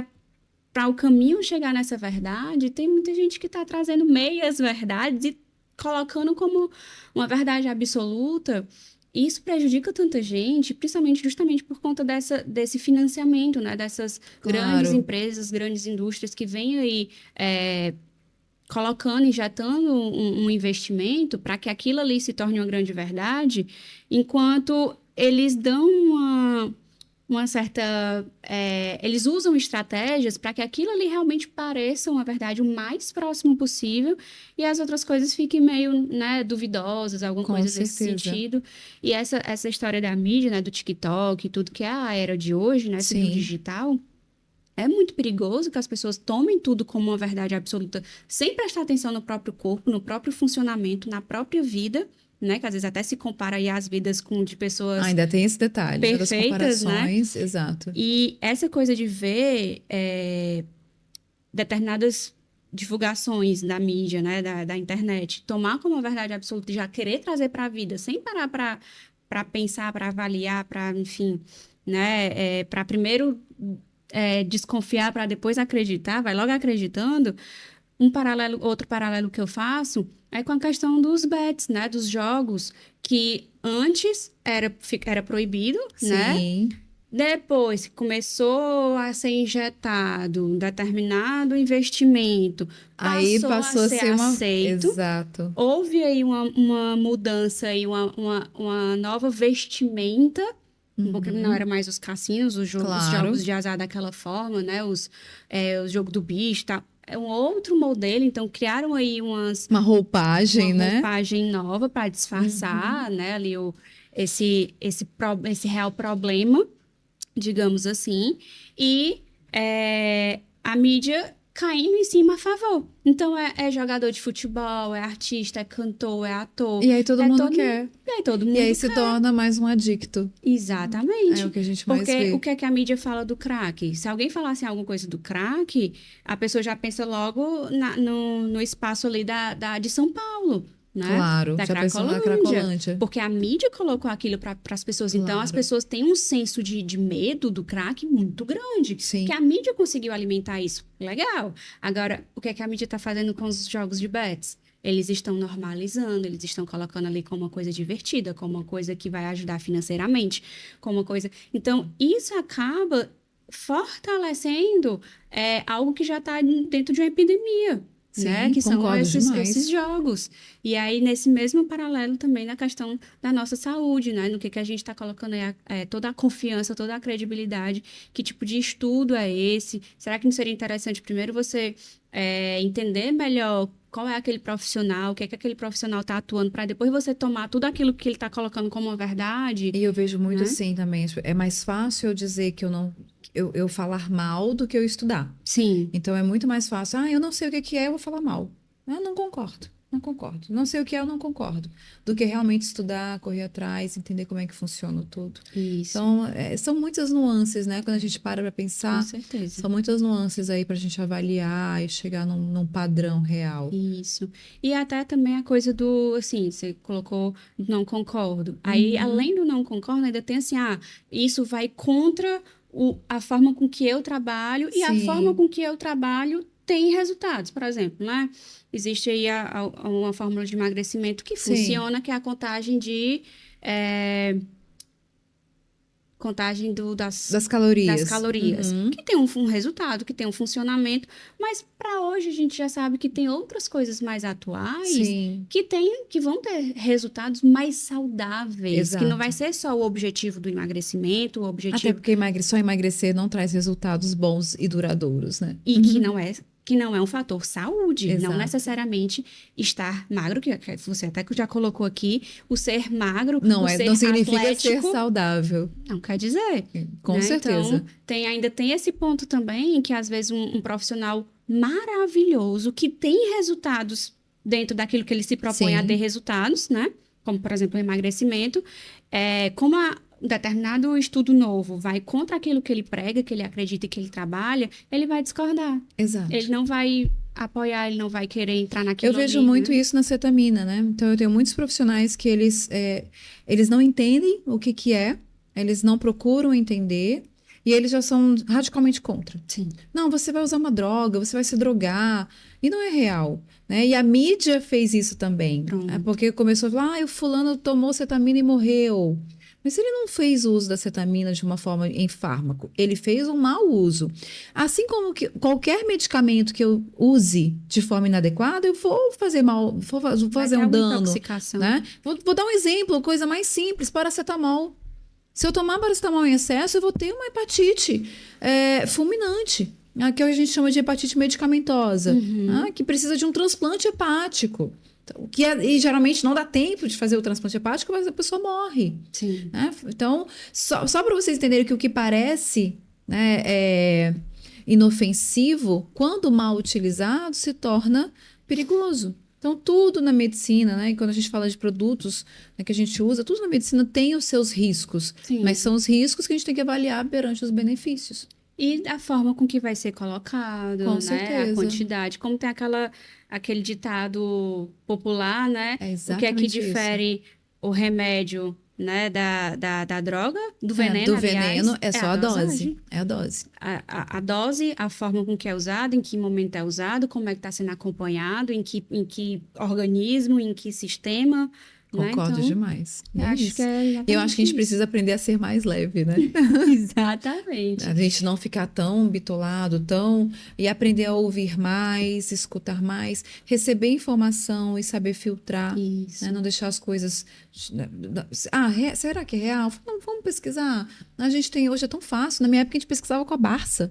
para o caminho chegar nessa verdade, tem muita gente que está trazendo meias verdades e colocando como uma verdade absoluta. E isso prejudica tanta gente, principalmente justamente por conta desse financiamento, né? Dessas grandes claro. empresas, grandes indústrias que vêm aí colocando, injetando um investimento para que aquilo ali se torne uma grande verdade, enquanto eles dão uma certa. Eles usam estratégias para que aquilo ali realmente pareça uma verdade o mais próximo possível e as outras coisas fiquem meio, né, duvidosas, alguma Com coisa desse certeza. sentido. E essa história da mídia, né, do TikTok e tudo que é a era de hoje, né, do Sim. digital. É muito perigoso que as pessoas tomem tudo como uma verdade absoluta, sem prestar atenção no próprio corpo, no próprio funcionamento, na própria vida, né? Que às vezes até se compara aí as vidas de pessoas Ainda tem esse detalhe, né, das perfeitas, né? comparações, exato. E essa coisa de ver determinadas divulgações da mídia, né? Da internet, tomar como uma verdade absoluta e já querer trazer para a vida, sem parar para pensar, para avaliar, para, enfim, né? Para primeiro desconfiar para depois acreditar, vai logo acreditando. Outro paralelo que eu faço é com a questão dos bets, né? Dos jogos, que antes era proibido, né? Sim. Depois que começou a ser injetado um determinado investimento, Aí passou a passou a ser ser uma. aceito. Exato. Houve aí uma mudança e uma nova vestimenta, porque não era Uhum, mais os cassinos, os claro. jogos de azar daquela forma, né? Os jogos do bicho, tá? É um outro modelo, então criaram aí Uma uma roupagem, né? roupagem nova para disfarçar, Uhum. né? Ali esse real problema, digamos assim, e a mídia caindo em cima a favor. Então, é jogador de futebol, é artista, é cantor, é ator, E aí todo é mundo todo mundo, quer. e aí todo E aí mundo se quer. torna mais um adicto. É o Exatamente. que a gente mais Porque o vê. que é que a mídia fala do crack? Se alguém falasse alguma coisa do crack, a pessoa já pensa logo no espaço ali de São Paulo, né? Claro. Da Já pensou na Cracolândia. Cracolândia? Porque a mídia colocou aquilo para as pessoas. Então, as Claro. pessoas têm um senso de medo do crack muito grande. Que Sim. a mídia conseguiu alimentar isso. Legal. Agora, o que é que a mídia está fazendo com os jogos de bets? Eles estão normalizando, eles estão colocando ali como uma coisa divertida, como uma coisa que vai ajudar financeiramente, como uma coisa. Então, isso acaba fortalecendo algo que já está dentro de uma epidemia. né? Sim, Que são concordo demais. esses jogos. E aí, nesse mesmo paralelo também na questão da nossa saúde, né? No que a gente está colocando aí, toda a confiança, toda a credibilidade. Que tipo de estudo é esse? Será que não seria interessante primeiro você entender melhor qual é aquele profissional, o que é que aquele profissional está atuando, para depois você tomar tudo aquilo que ele está colocando como uma verdade, E eu vejo muito né? assim também. É mais fácil eu dizer que eu não. Eu falar mal do que eu estudar. Sim, Então é muito mais fácil. Ah, eu não sei o que que é, eu vou falar mal. Ah, não concordo. Não concordo. Não sei o que é, eu não concordo. Do que realmente estudar, correr atrás, entender como é que funciona tudo. isso, Então, são muitas nuances, né? Quando a gente para com pensar, certeza. são muitas nuances aí para a gente avaliar e chegar num padrão real. Isso. E até também a coisa do, assim, você colocou não concordo. Aí, Uhum. além do não concordo, ainda tem assim, isso vai contra a forma com que eu trabalho e a forma Sim, com que eu trabalho tem resultados. Por exemplo, né? Existe aí uma fórmula de emagrecimento que sim. funciona, que é a contagem de contagem Das das calorias. calorias, Uhum. que tem um resultado, que tem um funcionamento, mas para hoje a gente já sabe que tem outras coisas mais atuais Sim, que vão ter resultados mais saudáveis, que não vai exato. ser só o objetivo do emagrecimento, o Até objetivo porque só emagrecer não traz resultados bons e duradouros, né? e Uhum. que não é um fator saúde, não Exato. necessariamente estar magro, que você até que já colocou aqui, o ser magro, Não o é, não ser significa ser atlético. saudável. Não quer dizer, Com né? Então, certeza. ainda tem esse ponto também em que, às vezes, um profissional maravilhoso que tem resultados dentro daquilo que ele se propõe a ter Sim, resultados, né? Como, por exemplo, o emagrecimento, como um determinado estudo novo vai contra aquilo que ele prega, que ele acredita e que ele trabalha, ele vai discordar. Ele exato. não vai apoiar, ele não vai querer entrar Eu naquilo vejo ali, muito né? isso na cetamina, né? Então, eu tenho muitos profissionais que eles não entendem o que que é, eles não procuram entender e eles já são radicalmente contra. Sim, Não, você vai usar uma droga, você vai se drogar. E não é real, né? E a mídia fez isso também, né? pronto. Porque começou a falar, o fulano tomou cetamina e morreu. Mas ele não fez o uso da cetamina de uma forma em fármaco, ele fez um mau uso. Assim como que qualquer medicamento que eu use de forma inadequada, eu vou fazer mal, vou Vai fazer ter um alguma dano, intoxicação. né? Vou dar um exemplo, coisa mais simples, paracetamol. Se eu tomar paracetamol em excesso, eu vou ter uma hepatite fulminante, né, que a gente chama de hepatite medicamentosa, Uhum, né, que precisa de um transplante hepático. Então, e geralmente não dá tempo de fazer o transplante hepático, mas a pessoa morre. sim. Né? Então, só para vocês entenderem que o que parece, né, inofensivo, quando mal utilizado, se torna perigoso. Então, tudo na medicina, né? E quando a gente fala de produtos, né, que a gente usa, tudo na medicina tem os seus riscos, mas Sim. são os riscos que a gente tem que avaliar perante os benefícios. E a forma com que vai ser colocado, Com né? A certeza. quantidade. Como tem aquele ditado popular, né? É O que é que exatamente isso. difere o remédio, né? Da droga, do É, veneno, do veneno aliás, é é a só a dose. dosagem. É a dose. A dose, a forma com que é usado, em que momento é usado, como é que está sendo acompanhado, em que organismo, em que sistema, né? Concordo Então, demais. E eu é acho que isso. é E eu acho que a exatamente gente isso. precisa aprender a ser mais leve, né? Exatamente. A gente não ficar tão bitolado, tão. E aprender a ouvir mais, escutar mais, receber informação e saber filtrar, né? Isso. Não deixar as coisas. Ah, será que é real? Não, vamos pesquisar. A gente tem hoje é tão fácil. Na minha época a gente pesquisava com a Barça.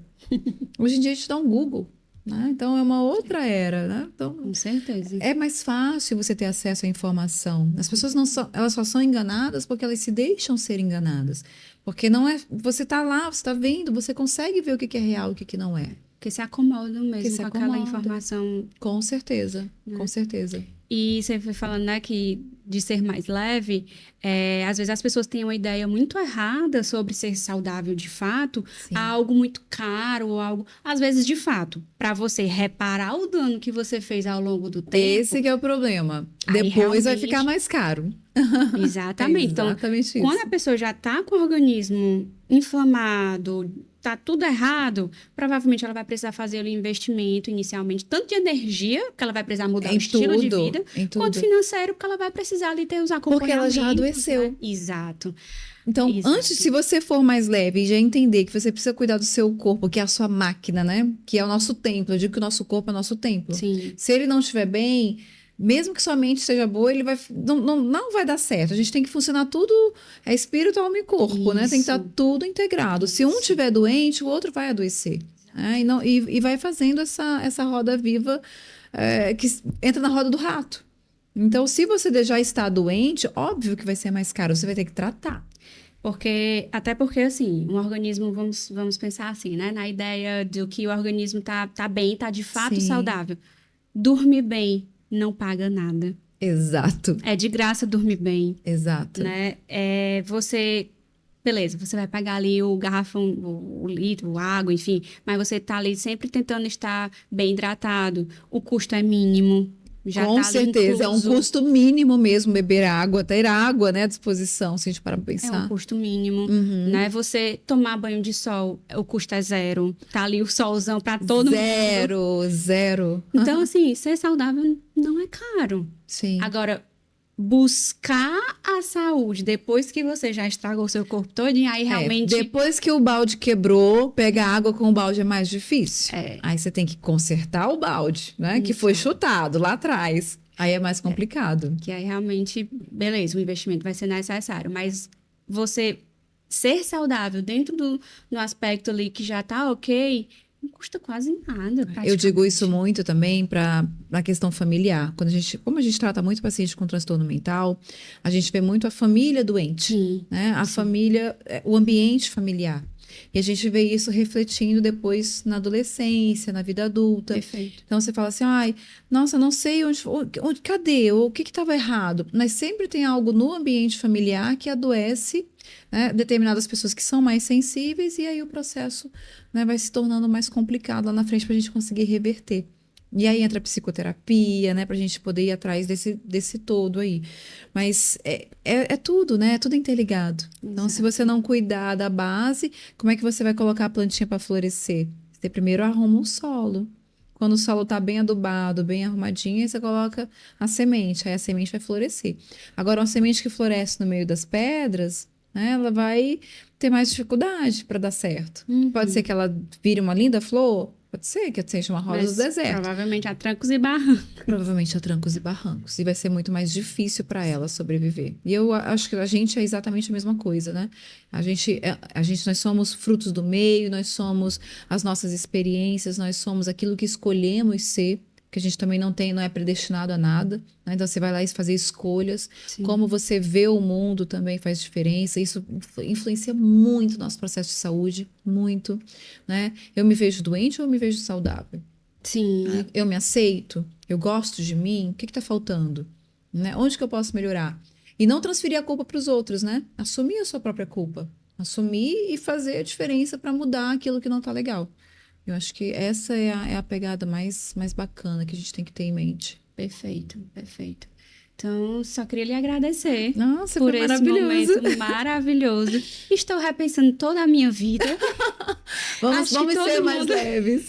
Hoje em dia a gente dá um Google, né? Então é uma outra era, né? Então Com certeza. é mais fácil você ter acesso à informação. As pessoas não são, elas só são enganadas porque elas se deixam ser enganadas. Porque não é, você está lá, você está vendo, você consegue ver o que que é real e o que que não é. Porque se acomodam Porque mesmo se com aquela acomoda. informação, Com certeza, com né? certeza. E você foi falando, né, que de ser mais leve, às vezes as pessoas têm uma ideia muito errada sobre ser saudável de fato, Sim. algo muito caro, ou algo, às vezes de fato, para você reparar o dano que você fez ao longo do tempo, Esse que é o problema. aí Depois vai ficar realmente mais caro. Exatamente. Então, Exatamente quando isso. a pessoa já está com o organismo inflamado, tá tudo errado, provavelmente ela vai precisar fazer ali um investimento inicialmente, tanto de energia, que ela vai precisar mudar o estilo de vida, Em quanto tudo. financeiro, que ela vai precisar ali ter os Porque ela acompanhamentos, já né? adoeceu. Exato. Então, antes, Exato. se você for mais leve e já entender que você precisa cuidar do seu corpo, que é a sua máquina, né? Que é o nosso templo. Eu digo que o nosso corpo é o nosso templo. Sim. Se ele não estiver bem, mesmo que sua mente esteja boa, ele vai, não vai dar certo. A gente tem que funcionar tudo, é espírito, alma e corpo, né? Tem que estar Isso. tudo integrado. Se um Isso. estiver doente, o outro vai adoecer. Né? E vai fazendo essa roda viva que entra na roda do rato. Então, se você já está doente, óbvio que vai ser mais caro. Você vai ter que tratar. Até porque, assim, um organismo, vamos pensar assim, né? Na ideia de que o organismo tá bem, tá de fato Sim. saudável. Dormir bem não paga nada. Exato. É de graça dormir bem, Exato. né? Beleza, você vai pagar ali o garrafão, o litro, a água, enfim, mas você tá ali sempre tentando estar bem hidratado. O custo é mínimo, já Com tá ali certeza, é um incluso. custo mínimo mesmo beber água, ter água, né, à disposição, se a gente parar pra É um pensar. custo mínimo, Uhum. né? Você tomar banho de sol, o custo é zero. Tá ali o solzão para todo mundo. Zero. Então, assim, ser saudável não é caro. Sim. Agora, buscar a saúde depois que você já estragou o seu corpo todo, aí realmente Depois que o balde quebrou, pegar água com o balde é mais difícil. É. Aí você tem que consertar o balde, né, que foi Exato. chutado lá atrás. Aí é mais complicado. que aí realmente, beleza, o investimento vai ser necessário, mas você ser saudável dentro do aspecto ali que já tá ok, não custa quase nada, Eu digo praticamente. isso muito também para a questão familiar. Como a gente trata muito paciente com transtorno mental, a gente vê muito a família doente, Sim, né? A família, o ambiente familiar. E a gente vê isso refletindo depois na adolescência, na vida adulta. perfeito. Então você fala assim, ai, nossa, não sei cadê? O que estava errado? Mas sempre tem algo no ambiente familiar que adoece, né, determinadas pessoas que são mais sensíveis, e aí o processo, né, vai se tornando mais complicado lá na frente para a gente conseguir reverter. E aí entra a psicoterapia, né, para a gente poder ir atrás desse todo aí. Mas é tudo, né? É tudo interligado. Então, se você não cuidar da base, como é que você vai colocar a plantinha para florescer? Você primeiro arruma o solo. Quando o solo está bem adubado, bem arrumadinho, aí você coloca a semente. Aí a semente vai florescer. Agora, uma semente que floresce no meio das pedras, né, ela vai ter mais dificuldade para dar certo. Pode ser que ela vire uma linda flor, pode ser que seja uma rosa do deserto. Provavelmente há trancos e barrancos. Provavelmente a trancos e barrancos. E vai ser muito mais difícil para ela sobreviver. E eu acho que a gente é exatamente a mesma coisa, né? Nós somos frutos do meio, nós somos as nossas experiências, nós somos aquilo que escolhemos ser, que a gente também não é predestinado a nada, né? Então você vai lá e fazer escolhas. Sim. Como você vê o mundo também faz diferença. Isso influencia muito o nosso processo de saúde, muito, né? Eu me vejo doente ou eu me vejo saudável? Sim. Eu me aceito? Eu gosto de mim? O que está faltando? Né? Onde que eu posso melhorar? E não transferir a culpa para os outros, né? Assumir a sua própria culpa. Assumir e fazer a diferença para mudar aquilo que não está legal. Eu acho que essa é a pegada mais bacana que a gente tem que ter em mente. Perfeito, perfeito. Então, só queria lhe agradecer Nossa, por foi esse maravilhoso. momento maravilhoso. Estou repensando toda a minha vida. Vamos ser mais leves.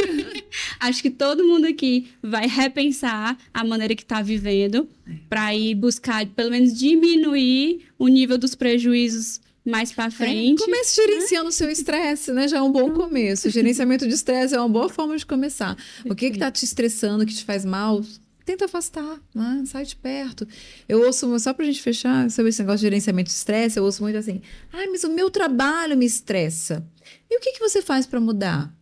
Acho que todo mundo aqui vai repensar a maneira que está vivendo para ir buscar, pelo menos, diminuir o nível dos prejuízos mais para frente. Comece gerenciando o seu estresse, né? Já é um bom começo. O gerenciamento de estresse é uma boa forma de começar. O que está te estressando, que te faz mal? Tenta afastar, né? Sai de perto. Eu ouço, só pra gente fechar, sobre esse negócio de gerenciamento de estresse, eu ouço muito assim, mas o meu trabalho me estressa. E o que você faz para mudar?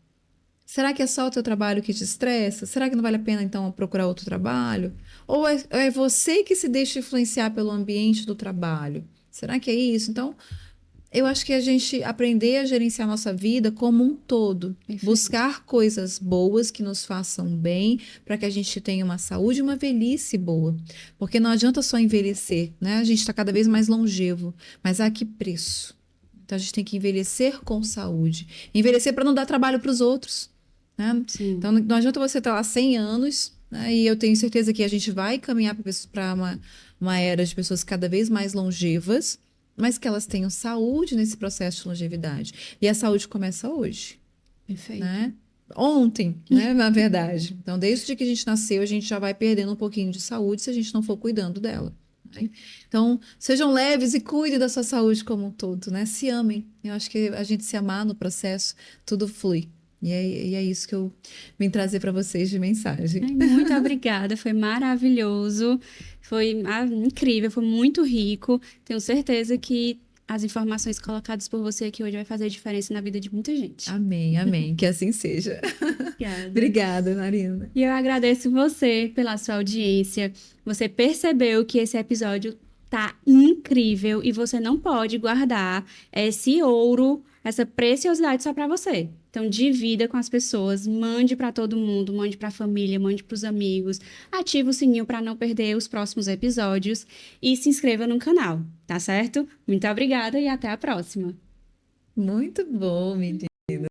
Será que é só o teu trabalho que te estressa? Será que não vale a pena, então, procurar outro trabalho? Ou é você que se deixa influenciar pelo ambiente do trabalho? Será que é isso? Então, eu acho que a gente aprender a gerenciar a nossa vida como um todo. Perfeito. Buscar coisas boas que nos façam bem, para que a gente tenha uma saúde e uma velhice boa. Porque não adianta só envelhecer, né? A gente está cada vez mais longevo. Mas a que preço? Então a gente tem que envelhecer com saúde. Envelhecer para não dar trabalho para os outros. Né? Então não adianta você estar lá 100 anos, né? E eu tenho certeza que a gente vai caminhar para uma era de pessoas cada vez mais longevas, mas que elas tenham saúde nesse processo de longevidade. E a saúde começa hoje, Perfeito. né? Ontem, né, na verdade. Então, desde que a gente nasceu, a gente já vai perdendo um pouquinho de saúde se a gente não for cuidando dela, né? Então, sejam leves e cuidem da sua saúde como um todo, né? Se amem. Eu acho que a gente se amar no processo, tudo flui. E é isso que eu vim trazer para vocês de mensagem. Ai, muito obrigada, foi maravilhoso, foi incrível, foi muito rico. Tenho certeza que as informações colocadas por você aqui hoje vai fazer diferença na vida de muita gente. Amém, amém. Que assim seja. Obrigada. Obrigada, Narina. E eu agradeço você pela sua audiência. Você percebeu que esse episódio tá incrível e você não pode guardar esse ouro, essa preciosidade só para você. Então, divida com as pessoas, mande para todo mundo, mande para a família, mande para os amigos, ative o sininho para não perder os próximos episódios e se inscreva no canal, tá certo? Muito obrigada e até a próxima. Muito bom, menina.